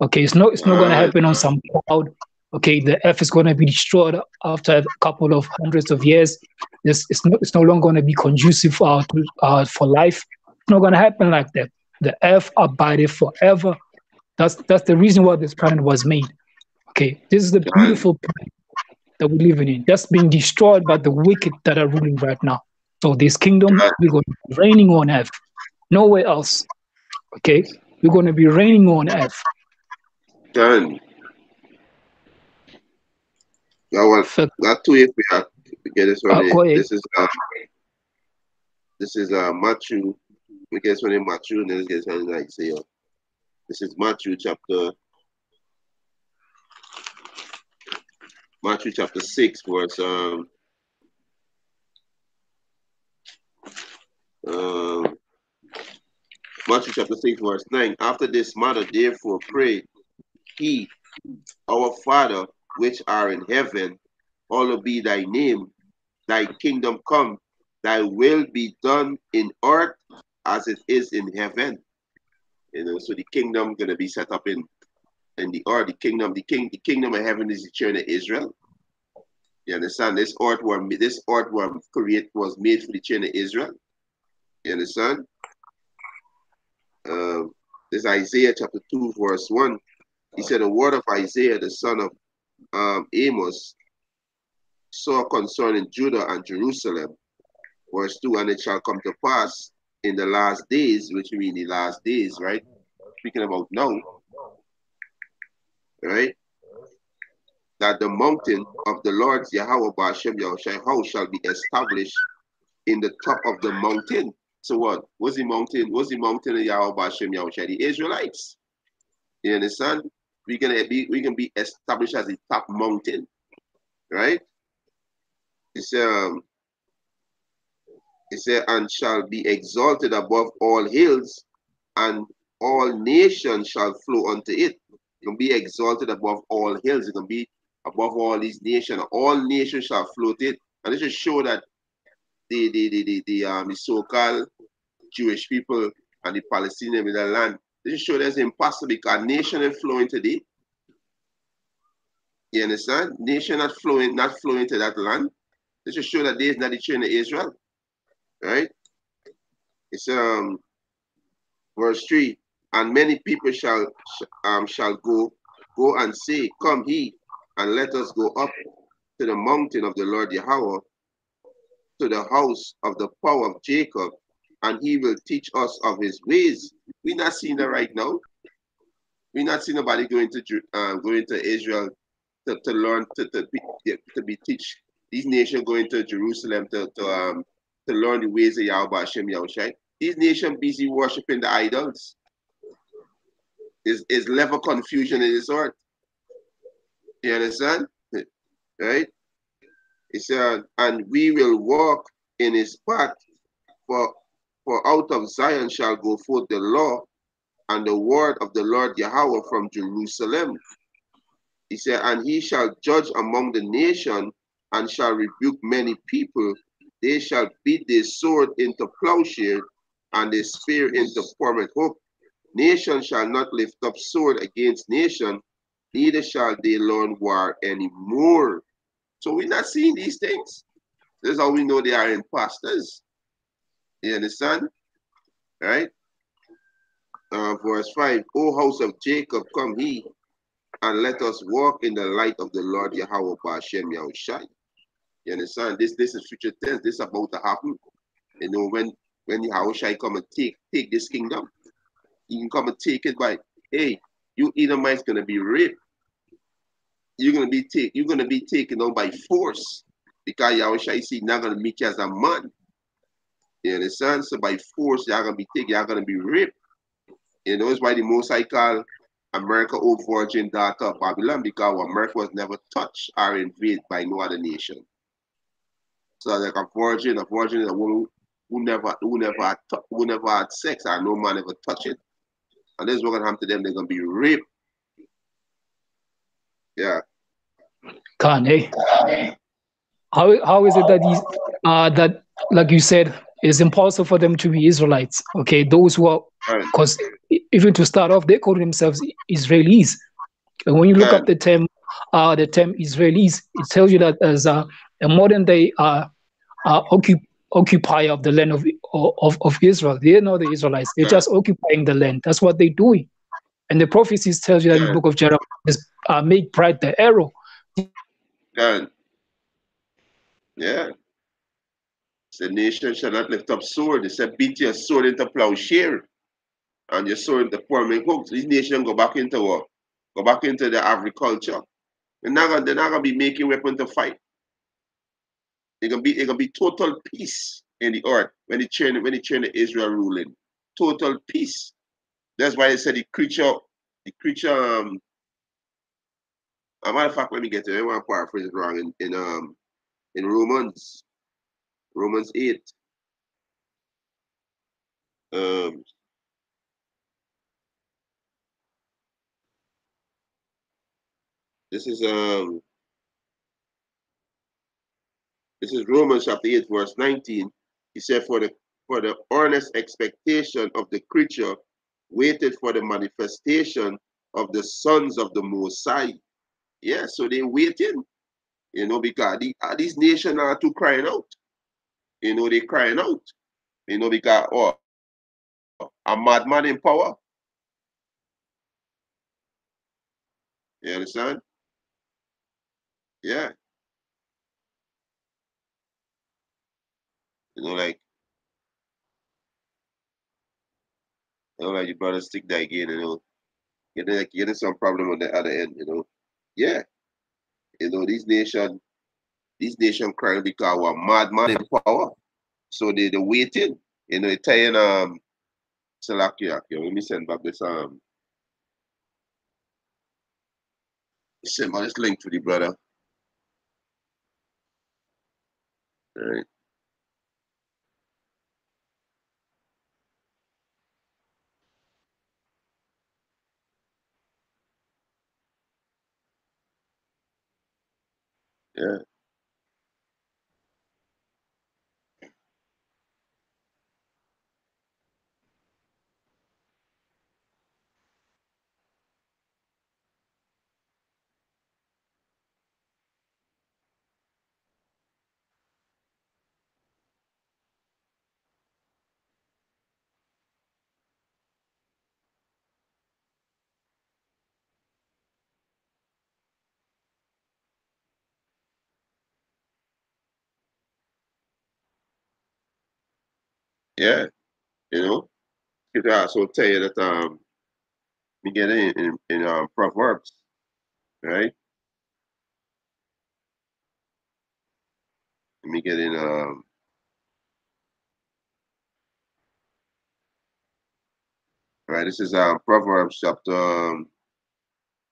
[SPEAKER 2] Okay, it's not going to happen on some cloud. Okay, the earth is going to be destroyed after a couple of hundreds of years. It's no longer going to be conducive for life. It's not going to happen like that. The earth abideth forever. That's the reason why this planet was made. Okay, this is the beautiful planet that we're living in, just being destroyed by the wicked that are ruling right now. So this kingdom, we're going to be reigning on earth, nowhere else. Okay, we're going to be reigning on earth.
[SPEAKER 1] Done. Not too if we have to get this one. This is Matthew. We get this one in Matthew, and then get this one in Isaiah. This is Matthew chapter 6, verse Matthew chapter 6, verse 9. After this matter, therefore, pray he, our Father, which are in heaven, hallowed be thy name, thy kingdom come, thy will be done in earth as it is in heaven. You know, so the kingdom gonna be set up in the earth. The kingdom of heaven is the children of Israel. You understand? This earth was made for the children of Israel. You understand? This Isaiah chapter 2, verse 1. He said, the word of Isaiah, the son of Amos, saw concerning Judah and Jerusalem. Verse 2, and it shall come to pass in the last days, which mean the last days, right? Speaking about now, right? That the mountain of the Lord Yahweh Ba'ashem Yahushai house shall be established in the top of the mountain. So what? What's the mountain? What's the mountain of Yahweh Ba'ashem Yahushai? The Israelites. You understand? We can be established as a top mountain, right? It's It said, and shall be exalted above all hills, and all nations shall flow unto it. It can be exalted above all hills. It can be above all these nations. All nations shall flow to it. And this just show that the so-called Jewish people and the Palestinians in the land, this just show that's impossible because nation is flowing today. You understand? Nation not flowing to that land. This just show that there is not the children of Israel. Right? It's verse 3. And many people shall go and say, come ye, and let us go up to the mountain of the Lord Yahweh, to the house of the power of Jacob, and he will teach us of his ways. We're not seeing that right now. We're not seeing nobody going to Israel to learn to be teach. These nations going to Jerusalem to learn the ways of Yahweh Hashem Yahushai. These nations busy worshiping the idols. Is level confusion in this earth. You understand? Right? It said, and we will walk in his path, for out of Zion shall go forth the law and the word of the Lord Yahweh from Jerusalem. He said, and he shall judge among the nation and shall rebuke many people. They shall beat their sword into plowshare and their spear into formed hook. Nation shall not lift up sword against nation, neither shall they learn war anymore. So we're not seeing these things. This is how we know they are imposters. You understand? Right? Verse 5, O house of Jacob, come ye, and let us walk in the light of the Lord Yahweh Hashem Yahushai. You understand? This is future tense. This is about to happen. You know, when Yahushai come and take this kingdom, he can come and take it by, hey, you Edomites gonna be raped. You're gonna be taken on by force because Yahushua is not gonna meet you as a man. You understand? So by force, you're gonna be taken, you're gonna be raped. You know, it's why the Most High call America old virgin daughter of Babylon, because America was never touched or invaded by no other nation. So like a virgin is a woman who never had sex, and no man ever touched it. And this is what gonna happen to them. They're gonna be raped. Yeah.
[SPEAKER 2] Kanye. How is it that these that, like you said, it's impossible for them to be Israelites? Okay, those who are, because even to start off, they call themselves Israelis. And when you look up the term Israelis, it tells you that as a modern day occupier of the land of Israel. They're not the Israelites. They're just occupying the land. That's what they're doing. And the prophecies tells you that in the book of Jeremiah is make bright the arrow.
[SPEAKER 1] Yeah. The nation shall not lift up sword. They said, beat your sword into plowshare and your sword into forming hooks. These nations go back into what? Go back into the agriculture. They're not gonna be making weapons to fight. It can be total peace in the earth when the children of Israel ruling. Total peace. That's why they said the creature, a matter of fact, let me get to it. I want to paraphrase it wrong in Romans 8. This is Romans chapter 8, verse 19. He said, for the earnest expectation of the creature waited for the manifestation of the sons of the Most High. Yeah, so they waiting, you know, because these nations are too crying out. You know, they crying out. You know, because a madman in power. You understand? Yeah. You know, like your brother stick that again, you know. Getting some problem on the other end, you know. Yeah. You know, these nations crying because we're madman in power. So they're waiting. You know, they're telling Salakia, let me send back this send back this link to the brother. All right. Yeah. Yeah. You know, it also tell you that we get in Proverbs, right? Let me get in right. This is Proverbs chapter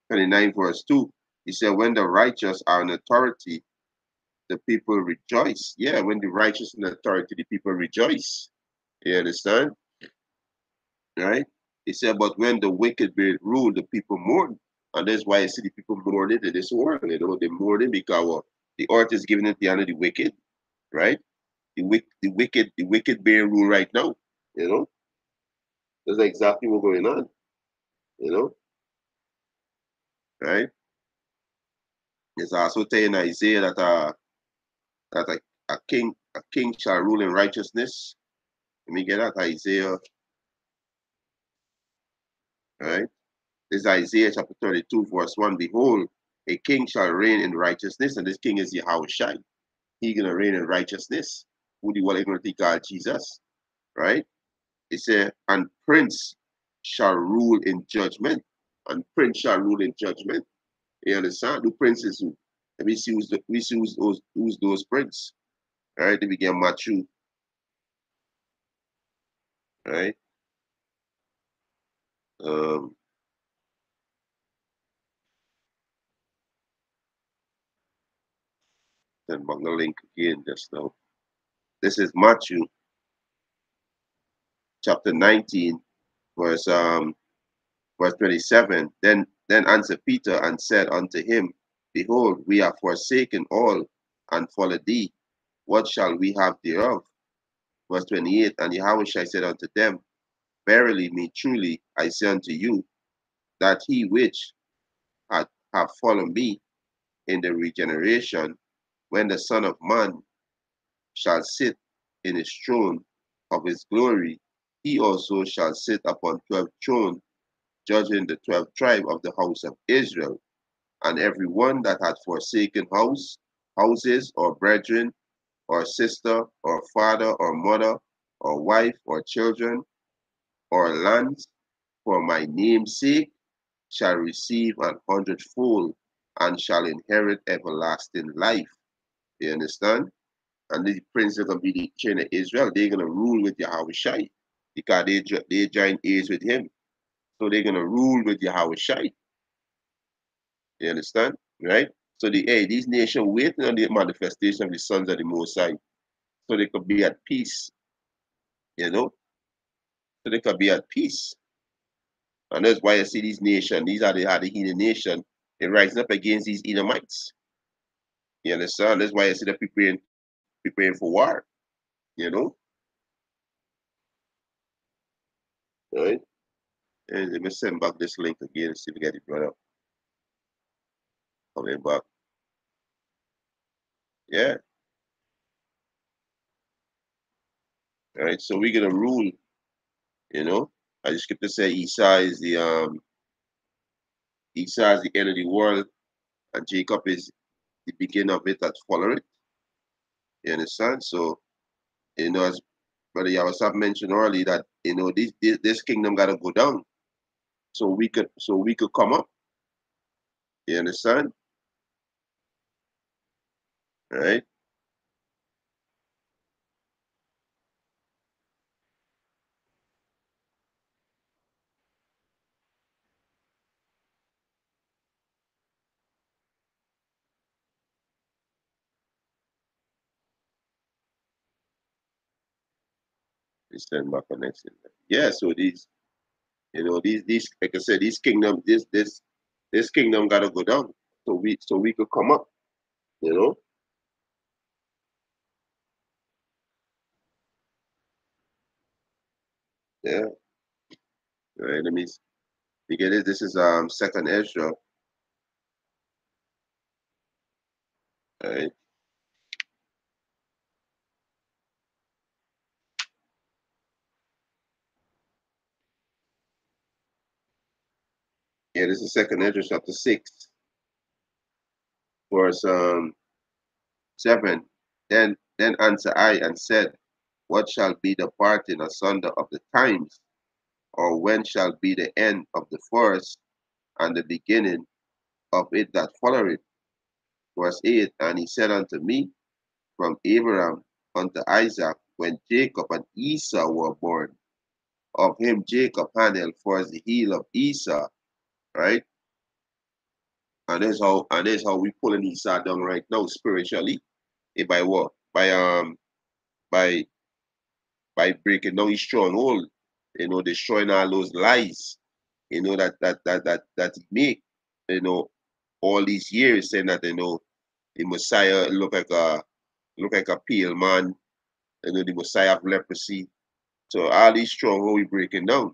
[SPEAKER 1] 29, verse 2. He said, when the righteous are in authority, the people rejoice. Yeah, when the righteous in authority, the people rejoice. You understand? Right? He said, but when the wicked be ruled, the people mourn. And that's why I see the people mourning in this world. You know, they mourning because the earth is giving it the honor of the wicked, right? The wicked being ruled right now. You know, that's exactly what's going on. You know, right? It's also telling Isaiah that a king shall rule in righteousness. Let me get that Isaiah, right? This is Isaiah chapter 32, verse 1. Behold, a king shall reign in righteousness, and this king is Yahawashi. He gonna reign in righteousness. Who do you want to think God Jesus? Right? It said, and prince shall rule in judgment. And prince shall rule in judgment. You understand? The prince is who? Let me see who's those prince. All right, then we get Matthew. Right? Um, then I'm gonna link again just now. This is Matthew chapter 19, verse verse 27. Then answered Peter and said unto him, behold, we have forsaken all and followed thee. What shall we have thereof? Verse 28. And Yahushua said unto them, verily me truly I say unto you, that he which have followed me in the regeneration, when the Son of Man shall sit in his throne of his glory, he also shall sit upon 12 thrones, judging the 12 tribes of the house of Israel. And every one that hath forsaken houses, or brethren, or sister, or father, or mother, or wife, or children, or lands, for my name's sake, shall receive 100-fold, and shall inherit everlasting life. You understand? And the prince is going to be the king of Israel. They're going to rule with Yahawashi because they join ears with him. So they're going to rule with Yahawashi. You understand? Right? So these nations waiting on the manifestation of the sons of the Most High, so they could be at peace. You know? So they could be at peace. And that's why I see these nations, these are the heathen nation, they're rising up against these Edomites. You understand? That's why I see them preparing for war. You know? Right? And let me send back this link again and see if we get it right up. Coming back. Yeah. All right. So we're gonna rule, you know. As the scripture say Esau is the end of the world, and Jacob is the beginning of it that follow it. You understand? So, you know, as Brother Yawasab mentioned earlier, that you know this kingdom gotta go down. So we could come up. You understand? All right? We send back connection. Yeah, so these, you know, these like I said, this kingdom gotta go down. So we could come up. You know? Yeah. All right, let me get it. This is second Ezra. All right. Yeah, this is second Ezra chapter 6, verse 7. Then answered I and said, what shall be the parting asunder of the times? Or when shall be the end of the first and the beginning of it that followeth? Verse 8. And he said unto me, from Abraham unto Isaac, when Jacob and Esau were born, of him Jacob handled for the heel of Esau, right? And that's how we pulling Esau down right now spiritually. By what? By breaking down his stronghold, destroying all those lies, that he make, all these years, saying that the Messiah look like a pale man, the Messiah of leprosy. So all these stronghold we breaking down,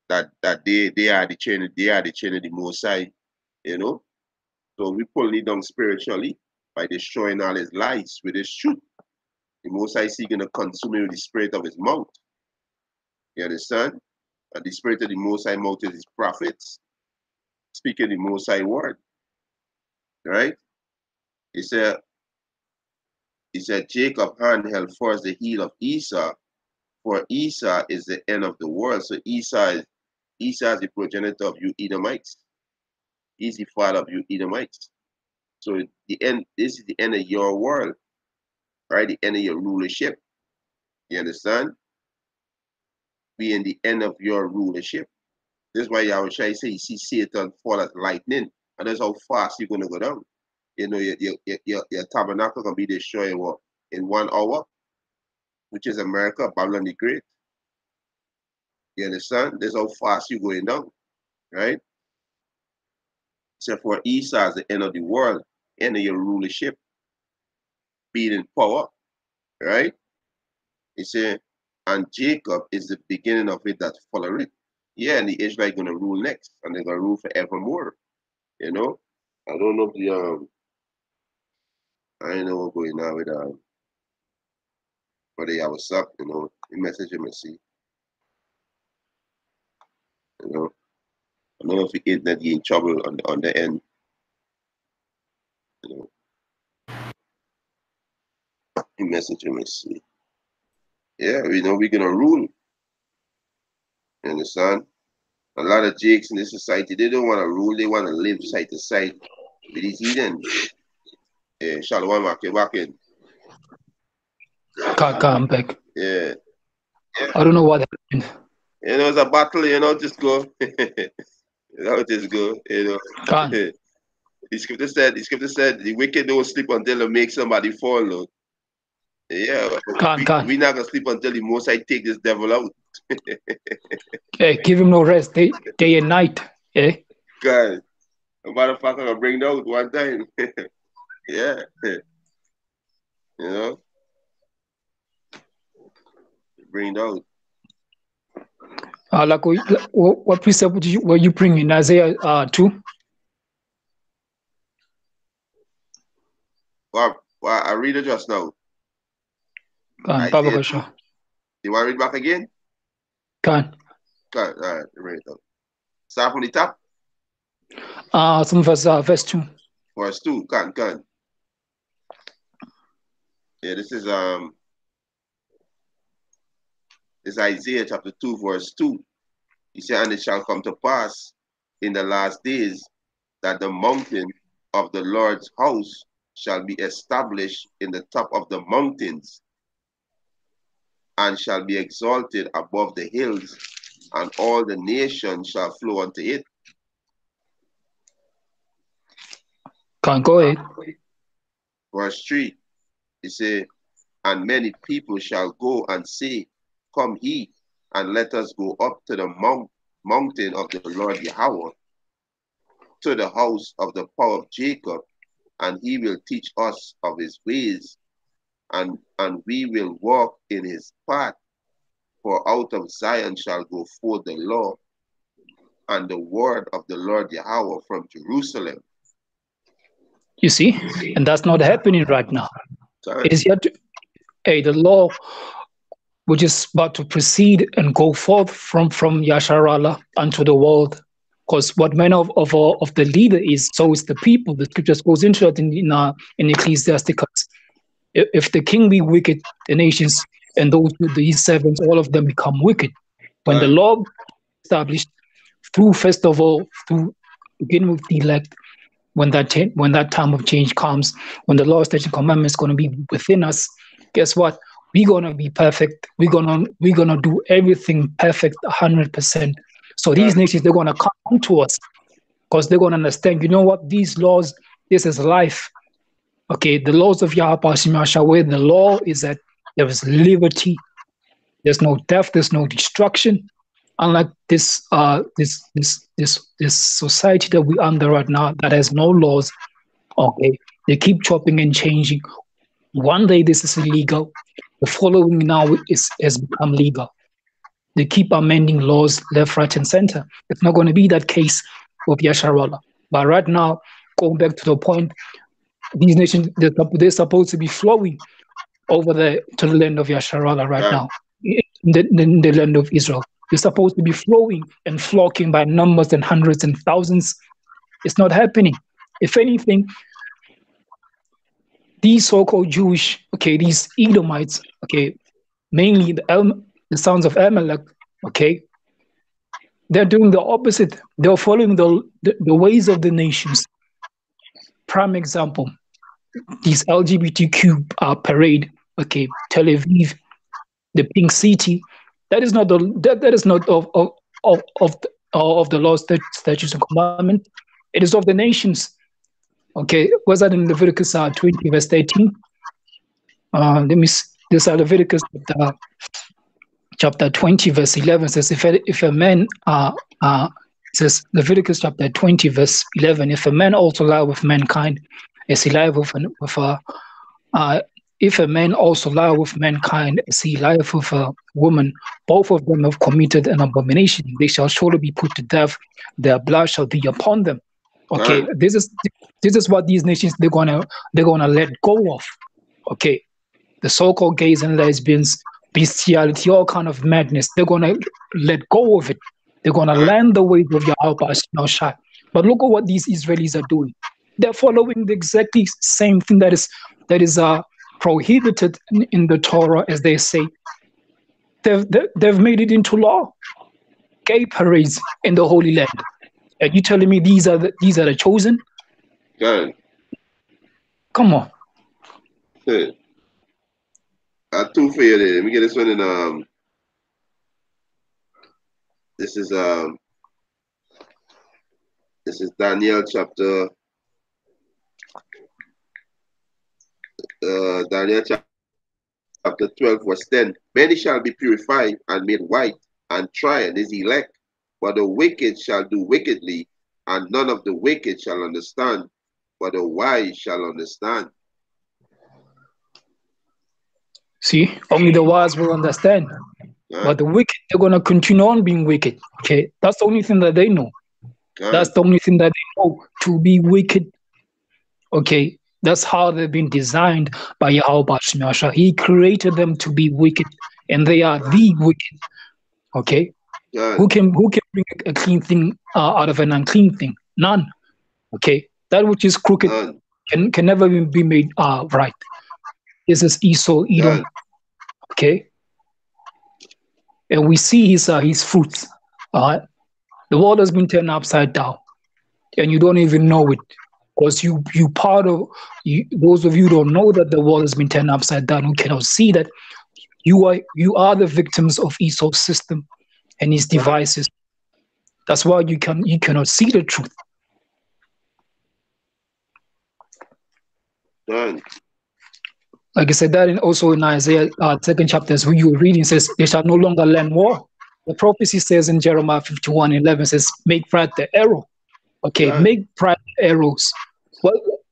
[SPEAKER 1] that they are the chain, of the Messiah, So we pulling it down spiritually by destroying all his lies with his truth. The Most High is going to consume him with the spirit of his mouth. You understand? And the spirit of the Most High mouth is his prophets, speaking the Most High word. Right? He said Jacob hand held first the heel of Esau, for Esau is the end of the world. So Esau is the progenitor of you Edomites. He's the father of you Edomites. So this is the end of your world, right? The end of your rulership. You understand? Being the end of your rulership. This is why Yahweh Shai say you see Satan fall as lightning, and that's how fast you're gonna go down. Your tabernacle gonna be destroyed in 1 hour, which is America, Babylon the Great. You understand? That's how fast you're going down, right? So for Esau is the end of the world, end of your rulership, being in power, right? He said, and Jacob is the beginning of it that follow it. Yeah, and the Israelites gonna rule next, and they're gonna rule forevermore. I don't know if I know what's going on with but yeah, what's up, the message him and see. I don't know if the internet get in trouble on the end. You message him and see. Yeah, we're gonna rule. You understand? A lot of jakes in this society, they don't want to rule, they want to live side to side with these heathens. Yeah, Shalom, back in.
[SPEAKER 2] Come back.
[SPEAKER 1] Yeah.
[SPEAKER 2] I don't know what happened.
[SPEAKER 1] It's a battle, just go. Just go,
[SPEAKER 2] Can't.
[SPEAKER 1] The scripture said, the wicked don't sleep until they make somebody fall, Lord. Yeah, we not gonna sleep until the Most High take this devil out.
[SPEAKER 2] Hey, give him no rest, day and night. Yeah.
[SPEAKER 1] God, a motherfucker gonna bring it out one time. Yeah. Bring it out.
[SPEAKER 2] Like what precept were you bringing? Isaiah 2?
[SPEAKER 1] Well, I read it just now.
[SPEAKER 2] Isaiah 2.
[SPEAKER 1] You want to read back again?
[SPEAKER 2] Can.
[SPEAKER 1] All right, read it out. Start from the top.
[SPEAKER 2] Some verse 2.
[SPEAKER 1] Verse 2, can. Yeah, this is Isaiah chapter 2, verse 2. He said, and it shall come to pass in the last days that the mountain of the Lord's house shall be established in the top of the mountains, and shall be exalted above the hills, and all the nations shall flow unto it.
[SPEAKER 2] Can go ahead.
[SPEAKER 1] Verse 3, he said, and many people shall go and say, come ye, and let us go up to the mountain of the Lord Yahweh, to the house of the power of Jacob, and he will teach us of his ways, and we will walk in his path. For out of Zion shall go forth the law and the word of the Lord Yahweh from Jerusalem.
[SPEAKER 2] You see, and that's not happening right now. It is yet the law which is about to proceed and go forth from Yasharallah unto the world. Because what manner of the leader is, so is the people. The scriptures goes into it in Ecclesiasticus. If the king be wicked, the nations and these servants, all of them become wicked. When the law established through, first of all, through beginning with the elect, when that time of change comes, when the law, statutes, and commandments is going to be within us, guess what? We're gonna be perfect. We're gonna do everything perfect, 100%. So these nations, they're gonna come to us because they're gonna understand. You know what? These laws, this is life. Okay, the laws of Yahweh, where the law is that there is liberty. There's no death. There's no destruction. Unlike this society that we're under right now, that has no laws. Okay, they keep chopping and changing. One day this is illegal. The following now has become legal. They keep amending laws left, right, and center. It's not going to be that case with Yasharallah. But right now, going back to the point, these nations, they're supposed to be flowing over to the land of Yasharallah right now, in the land of Israel. They're supposed to be flowing and flocking by numbers and hundreds and thousands. It's not happening. If anything, these so-called Jewish, these Edomites, mainly the sons of Amalek, they're doing the opposite. They're following the ways of the nations. Prime example, this LGBTQ parade, Tel Aviv, the Pink City. That is not of the law, statutes, and commandment. It is of the nations. Was that in Leviticus 20 verse 18? This Leviticus chapter 20 verse 11 says, if a man says Leviticus chapter 20 verse 11, if a man also lie with mankind as he lie with if a man also lie with mankind as he lie with a woman, both of them have committed an abomination. They shall surely be put to death. Their blood shall be upon them. This is what these nations they're gonna let go of. The so-called gays and lesbians, bestiality, all kind of madness. They're gonna let go of it. They're gonna learn the ways of Yahweh. But look at what these Israelis are doing. They're following the exactly same thing that is prohibited in the Torah, as they say. They've made it into law. Gay parades in the Holy Land. Are you telling me these are the chosen?
[SPEAKER 1] Good.
[SPEAKER 2] Come on.
[SPEAKER 1] Good. Two for you there. Let me get this one in this is Daniel chapter chapter 12 verse 10. Many shall be purified and made white and tried is elect, but the wicked shall do wickedly, and none of the wicked shall understand, but the wise shall understand.
[SPEAKER 2] See, only the wise will understand. But the wicked, they're going to continue on being wicked. That's the only thing that they know. That's the only thing that they know, to be wicked. That's how they've been designed by Yahweh. He created them to be wicked, and they are the wicked. Who can bring a clean thing out of an unclean thing? None. That which is crooked can never be made right. This is Esau, Edom. And we see his fruits. The world has been turned upside down, and you don't even know it, because those of you don't know that the world has been turned upside down. Who cannot see that you are the victims of Esau's system and his devices. That's why you cannot see the truth. Like I said, that also in Isaiah 2nd chapter, as you were reading, says, they shall no longer learn war. The prophecy says in Jeremiah 51:11 says, make bright the arrow. Make bright arrows.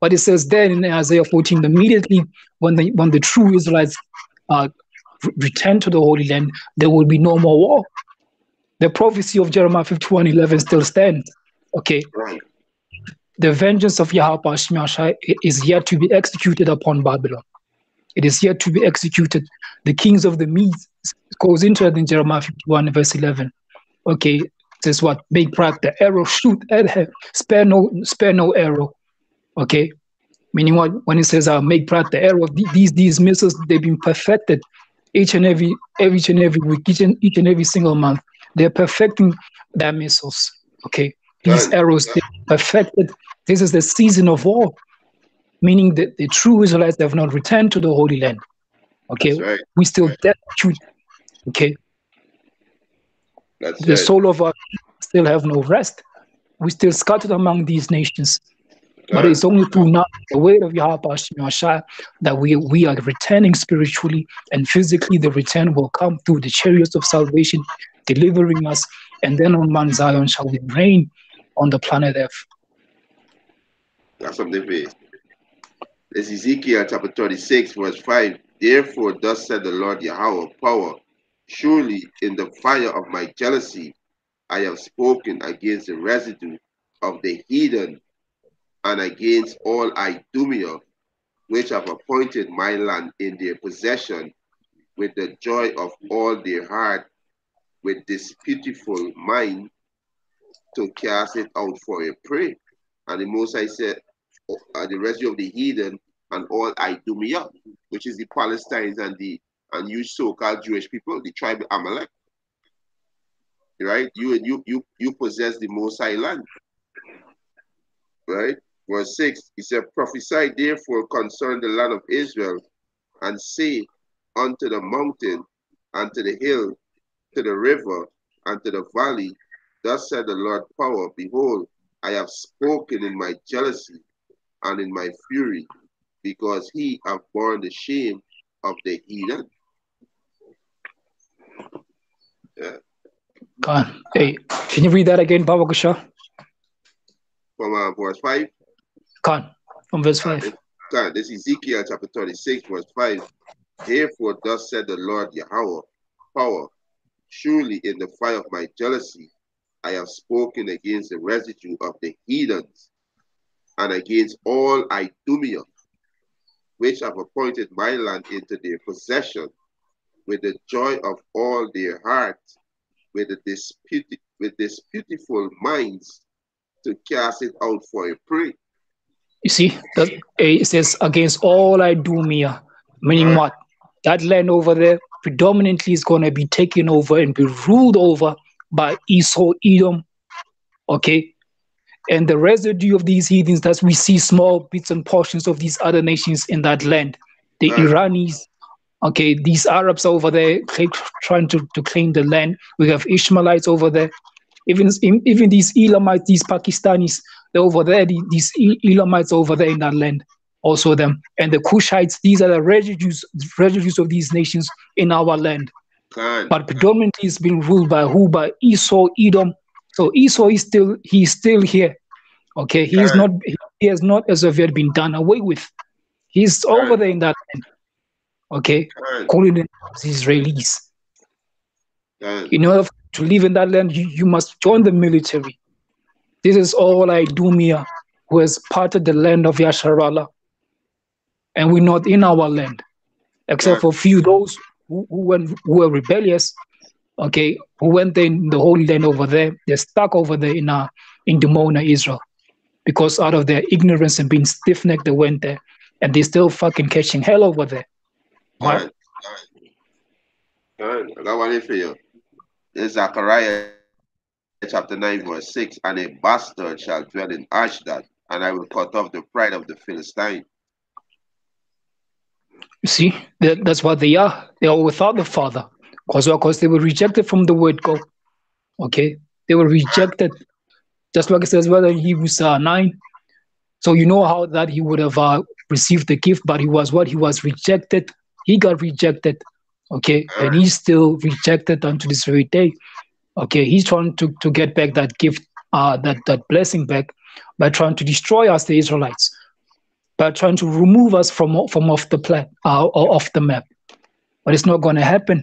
[SPEAKER 2] But it says then in Isaiah 14, immediately when the true Israelites return to the Holy Land, there will be no more war. The prophecy of Jeremiah 51:11 still stands. Okay.
[SPEAKER 1] Right.
[SPEAKER 2] The vengeance of Yahweh is yet to be executed upon Babylon. It is yet to be executed. The kings of the Medes goes into it in Jeremiah 51:11. Okay, it says what? Make bright the arrow, shoot at him, spare no arrow. Okay, meaning what? When it says make bright the arrow, these missiles, they've been perfected each and every week, each and every single month. They're perfecting their missiles. Okay, these arrows, they're perfected. This is the season of war, meaning that the true Israelites have not returned to the Holy Land. Okay, right. We still destitute. Okay, the soul of our still have no rest. We still scattered among these nations. But it's only through now the weight of Yahweh that we are returning spiritually and physically. The return will come through the chariots of salvation, delivering us, and then on Mount Zion shall we reign on the planet Earth.
[SPEAKER 1] That's something big. This is Ezekiel chapter 36, verse 5. Therefore, thus said the Lord Yahweh, power, surely in the fire of my jealousy I have spoken against the residue of the heathen and against all Idumea, which have appointed my land in their possession with the joy of all their heart, with this pitiful mind to cast it out for a prey. And the Most High said, the residue of the heathen and all Idumea, which is the Palestinians and you so-called Jewish people, the tribe of Amalek. Right? You possess the Most High land. Right? Verse 6, he said, prophesy therefore concerning the land of Israel, and say unto the mountain, and to the hill, to the river, and to the valley, thus said the Lord power, behold, I have spoken in my jealousy and in my fury, because he have borne the shame of the heathen. Yeah.
[SPEAKER 2] God, hey, can you read that again, Baba Gusha?
[SPEAKER 1] From verse 5?
[SPEAKER 2] From verse 5.
[SPEAKER 1] This is Ezekiel chapter 36, verse 5. Therefore, thus said the Lord Yahweh, power, surely in the fire of my jealousy I have spoken against the residue of the heathens and against all Idumea, which have appointed my land into their possession with the joy of all their hearts, with this pitiful minds to cast it out for a prey.
[SPEAKER 2] You see, it says against all Idumea, meaning what? That land over there predominantly is going to be taken over and be ruled over by Esau, Edom, okay? And the residue of these heathens, that we see small bits and portions of these other nations in that land. The Iranis, okay, these Arabs over there trying to claim the land. We have Ishmaelites over there. Even these Elamites, these Pakistanis, they're over there, these Elamites over there in that land, also them. And the Cushites, these are the residues of these nations in our land. But predominantly it's been ruled by who? By Esau, Edom. So Esau is still here. Okay, he has not as of yet been done away with. He's over there in that land. Okay, calling them Israelis. In order to live in that land, you must join the military. This is all Idumea, who has parted the land of Yasharallah. And we're not in our land, except for a few those who were rebellious, okay, who went there in the Holy Land over there. They're stuck over there in Dimona, Israel, because out of their ignorance and being stiff-necked, they went there, and they're still fucking catching hell over there.
[SPEAKER 1] Right. I got one in for you. This Zechariah chapter 9, verse 6, and a bastard shall dwell in Ashdod, and I will cut off the pride of the Philistine.
[SPEAKER 2] You see, that's what they are. They are without the Father, because they were rejected from the word go. Okay, they were rejected, just like it says well in Hebrews 9. So you know how that he would have received the gift, but he was rejected. He got rejected. Okay, and he's still rejected unto this very day. Okay, he's trying to get back that gift, that blessing back by trying to destroy us, the Israelites. by trying to remove us from off the plan or off the map. But it's not going to happen.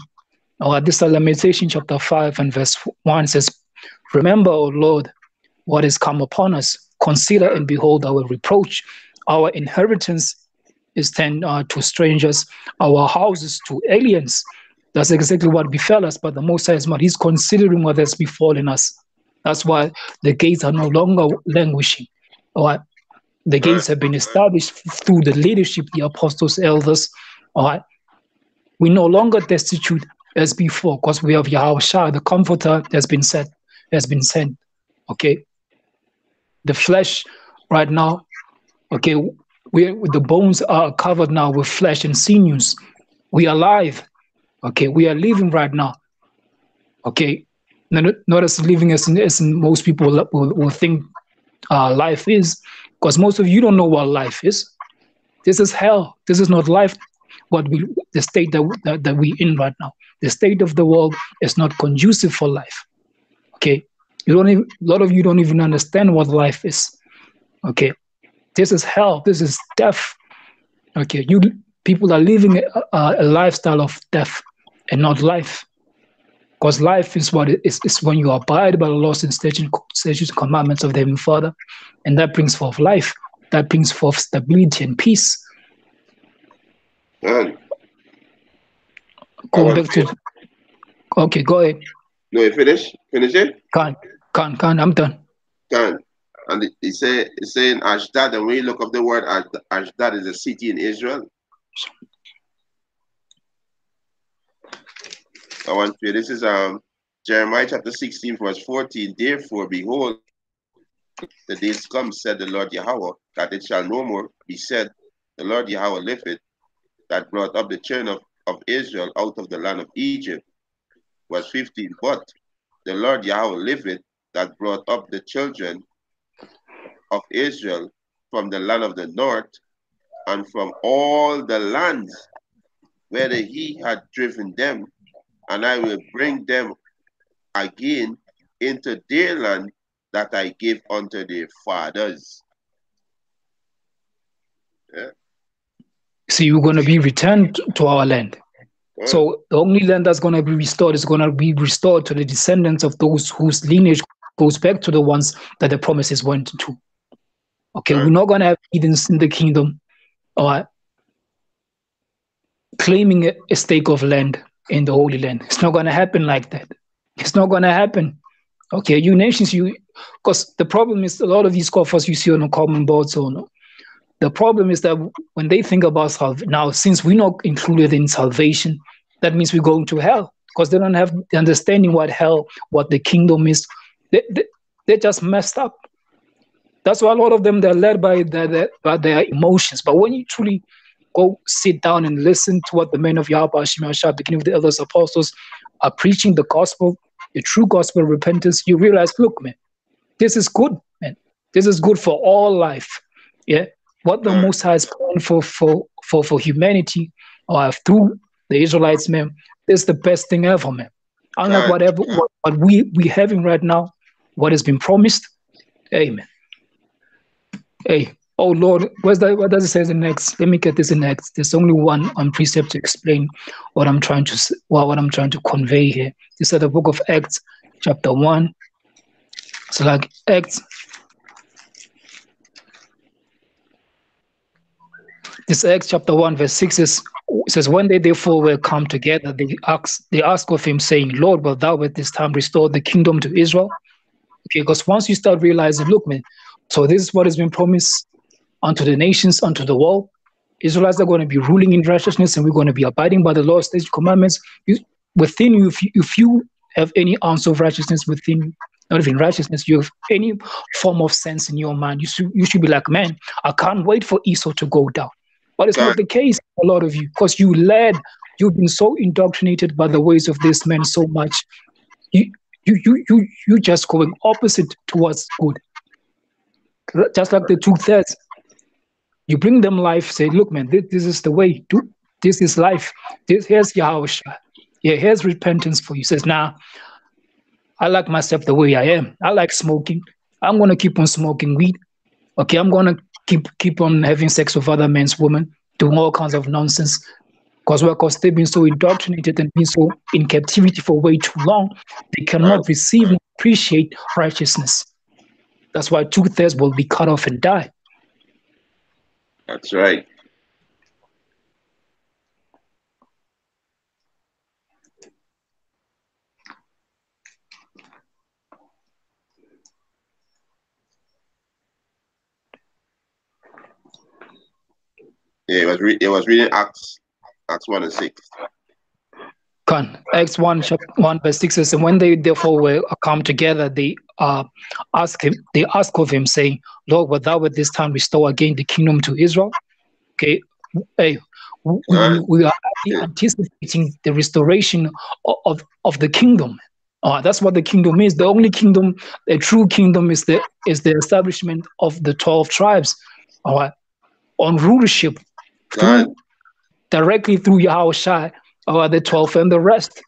[SPEAKER 2] This is Lamentation chapter 5 and verse 1 says, "Remember, O Lord, what has come upon us. Consider and behold our reproach. Our inheritance is turned to strangers, our houses to aliens." That's exactly what befell us, but the Most High is not. He's considering what has befallen us. That's why the gates are no longer languishing. All right? The gates have been established through the leadership, the apostles, elders. All right? We're no longer destitute as before because we have Yahawadah, the Comforter, has been sent. Okay? The flesh right now, okay, the bones are covered now with flesh and sinews. We are alive. Okay, we are living right now. Okay, not as living as most people will think life is, because most of you don't know what life is. This is hell. This is not life. The state that we're in right now. The state of the world is not conducive for life. Okay, a lot of you don't even understand what life is. Okay, this is hell. This is death. Okay, people are living a lifestyle of death and not life. Because life is what it is when you abide by the laws and statutes and commandments of the Heavenly Father, and that brings forth life. That brings forth stability and peace.
[SPEAKER 1] Man.
[SPEAKER 2] Go back to. Okay, go ahead.
[SPEAKER 1] No, you finish? Finish it?
[SPEAKER 2] Can't. I'm done.
[SPEAKER 1] Can't. And it's saying Ashdod, and when you look up the word Ashdod is a city in Israel. I want to. This is Jeremiah chapter 16, verse 14. "Therefore, behold, the days come, said the Lord Yahweh, that it shall no more be said, the Lord Yahweh liveth, that brought up the children of Israel out of the land of Egypt." Verse 15. "But the Lord Yahweh liveth, that brought up the children of Israel from the land of the north, and from all the lands whither he had driven them, and I will bring them again into their land that I gave unto their fathers." Yeah.
[SPEAKER 2] See, we're going to be returned to our land. Yeah. So the only land that's going to be restored is going to be restored to the descendants of those whose lineage goes back to the ones that the promises went to. Okay, we're not going to have heathens in the kingdom claiming a stake of land in the Holy Land. It's not going to happen like that. It's not going to happen. Okay, you nations, because the problem is a lot of these scoffers you see on the common board, the problem is that when they think about salvation, now since we're not included in salvation, that means we're going to hell, because they don't have the understanding what hell, what the kingdom is. They're just messed up. That's why a lot of them, they're led by their emotions. But when you truly go sit down and listen to what the men of Yahawah, beginning with the elders, apostles, are preaching the gospel, the true gospel of repentance, you realize, look, man, this is good, man. This is good for all life. Yeah, what the Most High has planned for humanity, through the Israelites, man, is the best thing ever, man. Unlike what we having right now, what has been promised. Amen. Hey, oh Lord, what does it say in next? Let me get this in next. There's only one precept to explain what I'm trying to convey here. This is the book of Acts, chapter 1. So like Acts. This Acts chapter 1, verse 6 says, "When they therefore were come together, they asked of him, saying, Lord, wilt thou at this time restore the kingdom to Israel?" Okay, because once you start realizing, look, man, so this is what has been promised unto the nations, unto the world. Israelites are going to be ruling in righteousness, and we're going to be abiding by the law, statutes, commandments. Within you, if you have any ounce of righteousness within you, not even righteousness, you have any form of sense in your mind, you should be like, man, I can't wait for Esau to go down. But it's not the case for a lot of you, because you've been so indoctrinated by the ways of this man so much. You just going opposite towards good. Just like the 2/3. You bring them life, say, look, man, this is the way. This is life. Here's Yahawadah. Yeah, here's repentance for you. Says, nah, I like myself the way I am. I like smoking. I'm going to keep on smoking weed. Okay, I'm going to keep on having sex with other men's women, doing all kinds of nonsense. Because they've been so indoctrinated and been so in captivity for way too long, they cannot receive and appreciate righteousness. That's why 2/3 will be cut off and die.
[SPEAKER 1] That's right. Yeah, it was reading Acts 1 and 6.
[SPEAKER 2] Acts 1 verse 6 says, and when they therefore were come together, they asked of him, saying, Lord, wilt thou at this time restore again the kingdom to Israel? Okay, hey, we are anticipating the restoration of the kingdom. That's what the kingdom is. The only kingdom, the true kingdom, is the establishment of the 12 tribes. All right, on rulership directly through Yahawashi, the 12 and the rest.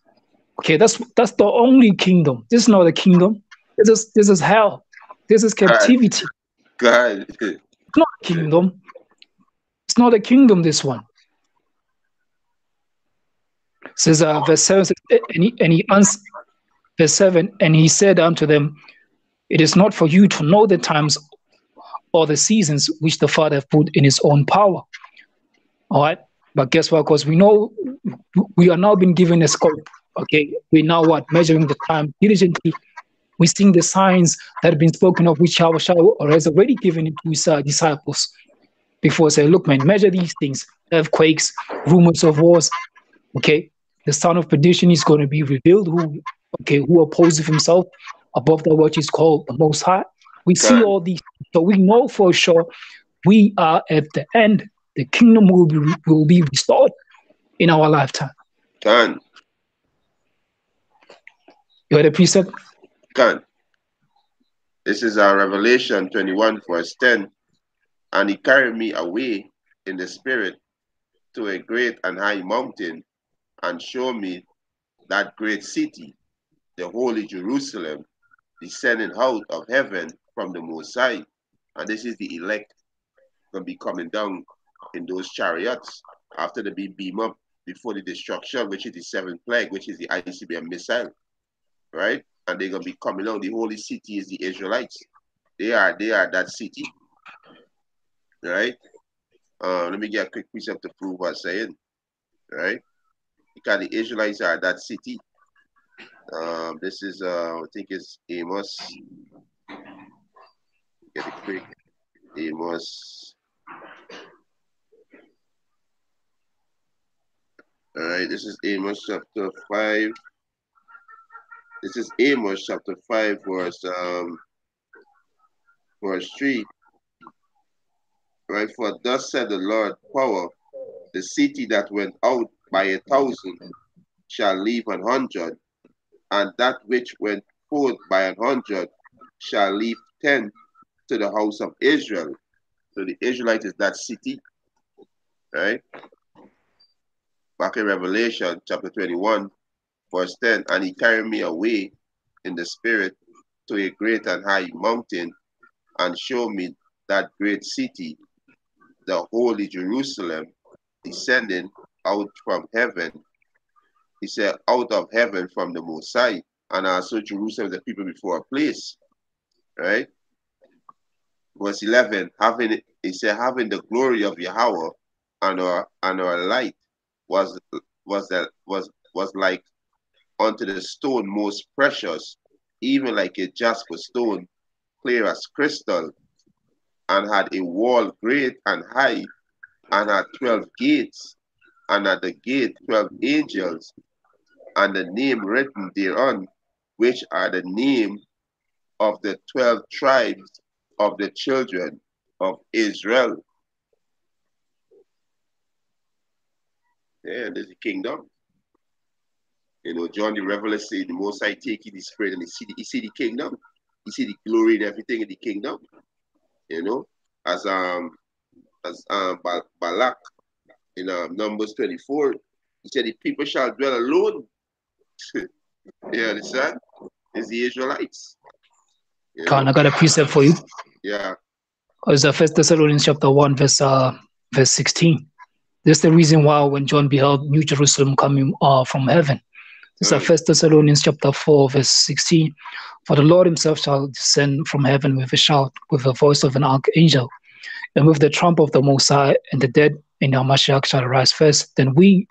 [SPEAKER 2] Okay, that's the only kingdom. This is not a kingdom. This is hell. This is captivity.
[SPEAKER 1] God.
[SPEAKER 2] It's not a kingdom. It's not a kingdom, this one. It says verse 7 says, verse 7, and he said unto them, it is not for you to know the times or the seasons which the Father hath put in his own power. All right. But guess what? Because we know we are now being given a scope. Okay. We now measuring the time diligently. We're seeing the signs that have been spoken of, which Yahawashi has already given it to his disciples. Before say, look, man, measure these things: earthquakes, rumors of wars. Okay. The son of perdition is going to be revealed, who opposes himself above that which is called the Most High. We see all these, so we know for sure we are at the end. The kingdom will be restored in our lifetime.
[SPEAKER 1] Done.
[SPEAKER 2] You had a precept?
[SPEAKER 1] Done. This is our Revelation 21, verse 10. And he carried me away in the spirit to a great and high mountain, and showed me that great city, the holy Jerusalem, descending out of heaven from the Most High. And this is the elect going to be coming down in those chariots after they be beamed up before the destruction, which is the 7th plague, which is the ICBM missile, right? And they're going to be coming down. The holy city is the Israelites. They are that city, right? Let me get a quick precept to prove what I'm saying, right? Because the Israelites are that city. This is, I think it's Amos. Get it quick. Amos. All right, this is Amos chapter 5. This is Amos chapter 5, verse 3. Right, for thus said the Lord power, the city that went out by 1,000 shall leave 100, and that which went forth by 100 shall leave 10 to the house of Israel. So the Israelite is that city, right? Back in Revelation chapter 21, verse 10, and he carried me away in the spirit to a great and high mountain, and showed me that great city, the holy Jerusalem, descending out from heaven. He said, out of heaven from the Most High. And also Jerusalem, the people before a place, right? Verse 11, having the glory of Yahweh, and our light was like unto the stone most precious, even like a jasper stone, clear as crystal, and had a wall great and high, and had 12 gates, and at the gate 12 angels, and the name written thereon, which are the name of the 12 tribes of the children of Israel. Yeah, there's the kingdom. You know, John the Revealer said, the Most High take you the spirit, and you see the kingdom. You see the glory and everything in the kingdom. You know, as Balak in Numbers 24, he said, the people shall dwell alone. You understand? It's the Israelites.
[SPEAKER 2] Khan, I got a precept for you.
[SPEAKER 1] Yeah.
[SPEAKER 2] It's First Thessalonians chapter 1, verse 16. This is the reason why when John beheld New Jerusalem coming from heaven. It's First Thessalonians chapter 4, verse 16. For the Lord himself shall descend from heaven with a shout, with the voice of an archangel, and with the trump of the Most High, and the dead in our Mashiach shall rise first. Then we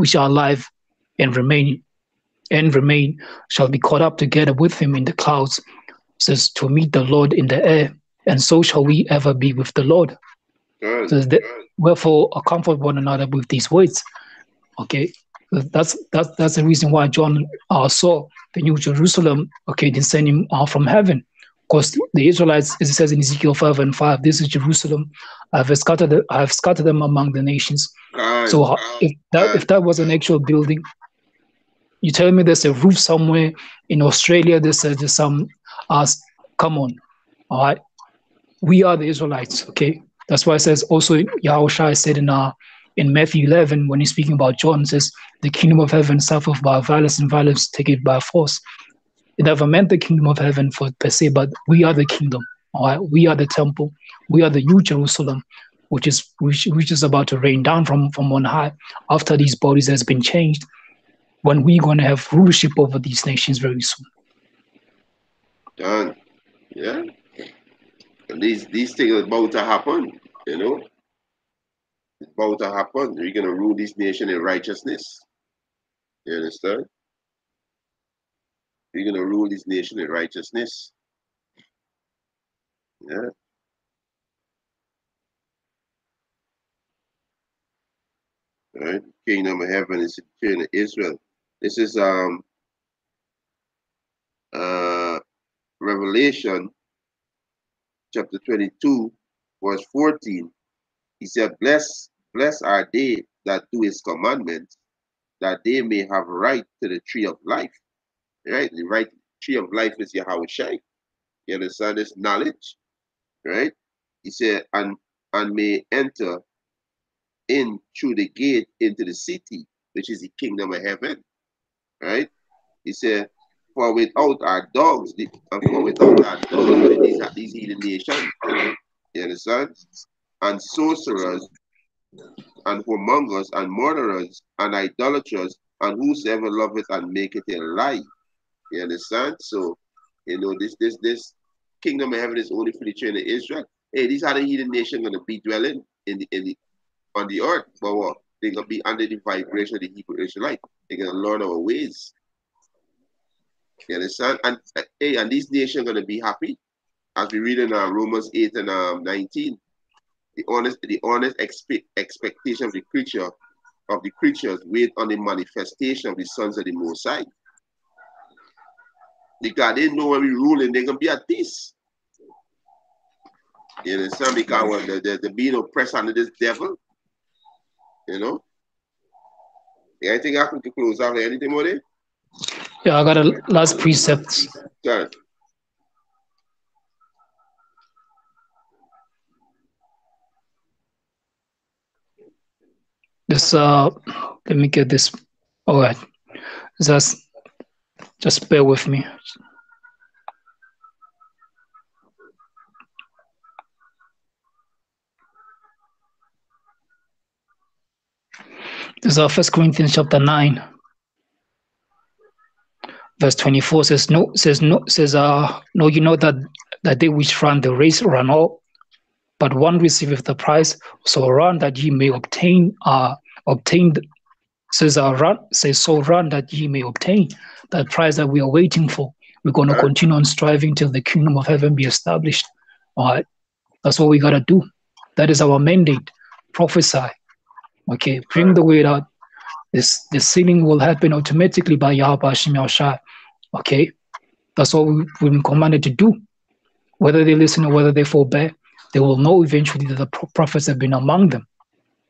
[SPEAKER 2] shall alive and remain shall be caught up together with him in the clouds, says, to meet the Lord in the air, and so shall we ever be with the Lord. Wherefore comfort one another with these words. Okay, that's the reason why John saw the New Jerusalem, okay, descending from heaven. Because the Israelites, as it says in Ezekiel 5:5, this is Jerusalem. I have scattered them among the nations. So if that was an actual building, you tell me there's a roof somewhere in Australia, there's some come on, all right? We are the Israelites, okay? That's why it says also Yahushua said in Matthew 11, when he's speaking about John, says, the kingdom of heaven suffereth by violence, and violence take it by force. It never meant the kingdom of heaven per se, but we are the kingdom, all right? We are the temple. We are the New Jerusalem, which is about to rain down from on high after these bodies has been changed, when we're going to have rulership over these nations very soon.
[SPEAKER 1] Done. Yeah. And these things are about to happen, you know. It's about to happen. We're going to rule this nation in righteousness. You understand? We're going to rule this nation in righteousness. Yeah. All right. Kingdom of heaven is in Israel. This is Revelation chapter 22, verse 14. He said, Blessed are they that do his commandments, that they may have right to the tree of life. Right? The right tree of life is Yahawashi. You understand this knowledge? Right? He said, and may enter in through the gate into the city, which is the kingdom of heaven. Right? He said, for without our dogs, these heathen nations, you understand? And sorcerers, and whoremongers, and murderers, and idolaters, and whosoever loveth and maketh a lie. You understand? So, you know, this kingdom of heaven is only for the children of Israel. Hey, these are the heathen nations going to be dwelling on the earth. But what? They're going to be under the vibration of the Hebrew Israelite. They're going to learn our ways. You understand? And and these nations are going to be happy, as we read in Romans 8 and 19. The honest expectation of the creatures wait on the manifestation of the sons of the Most High. Because they know when we ruling, they're going to be at peace. You understand? Because they're being oppressed under this devil. You know? Anything I can close out? Anything more there?
[SPEAKER 2] Yeah, I got a last precept.
[SPEAKER 1] Good.
[SPEAKER 2] This let me get this. All right, just bear with me. This is 1 Corinthians chapter 9. Verse 24 says, no, you know that they which run the race run all, but one receiveth the prize. So run that ye may obtain, so run that ye may obtain that prize that we are waiting for. We're going to continue on striving till the kingdom of heaven be established. All right, that's what we got to do. That is our mandate. Prophesy. Okay, bring the word out. The sealing will happen automatically by Yahweh Hashem Yahushua. Okay, that's what we've been commanded to do. Whether they listen or whether they forbear, they will know eventually that the prophets have been among them.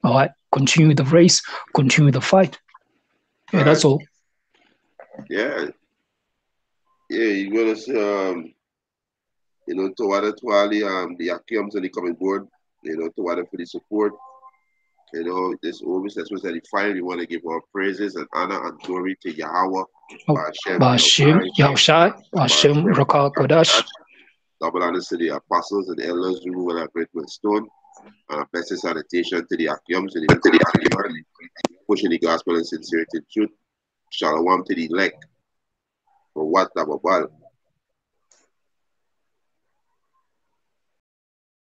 [SPEAKER 2] All right, continue the race, continue the fight. Yeah, that's all.
[SPEAKER 1] Yeah, you're gonna see, you know, Tawada Twali, the Akiams and the coming board, you know, Tawada for the support. You know, this always that's what's edifying. We want to give our praises and honor and glory to Yahweh.
[SPEAKER 2] Ba'ashem Yahushai, Ba'ashem Rakah Kodash.
[SPEAKER 1] Double honors to the apostles and elders who will have written with stone. And a blessed salutation to the Achiums and the pushing the gospel in sincerity and truth. Shalom to the elect. For what Dababal.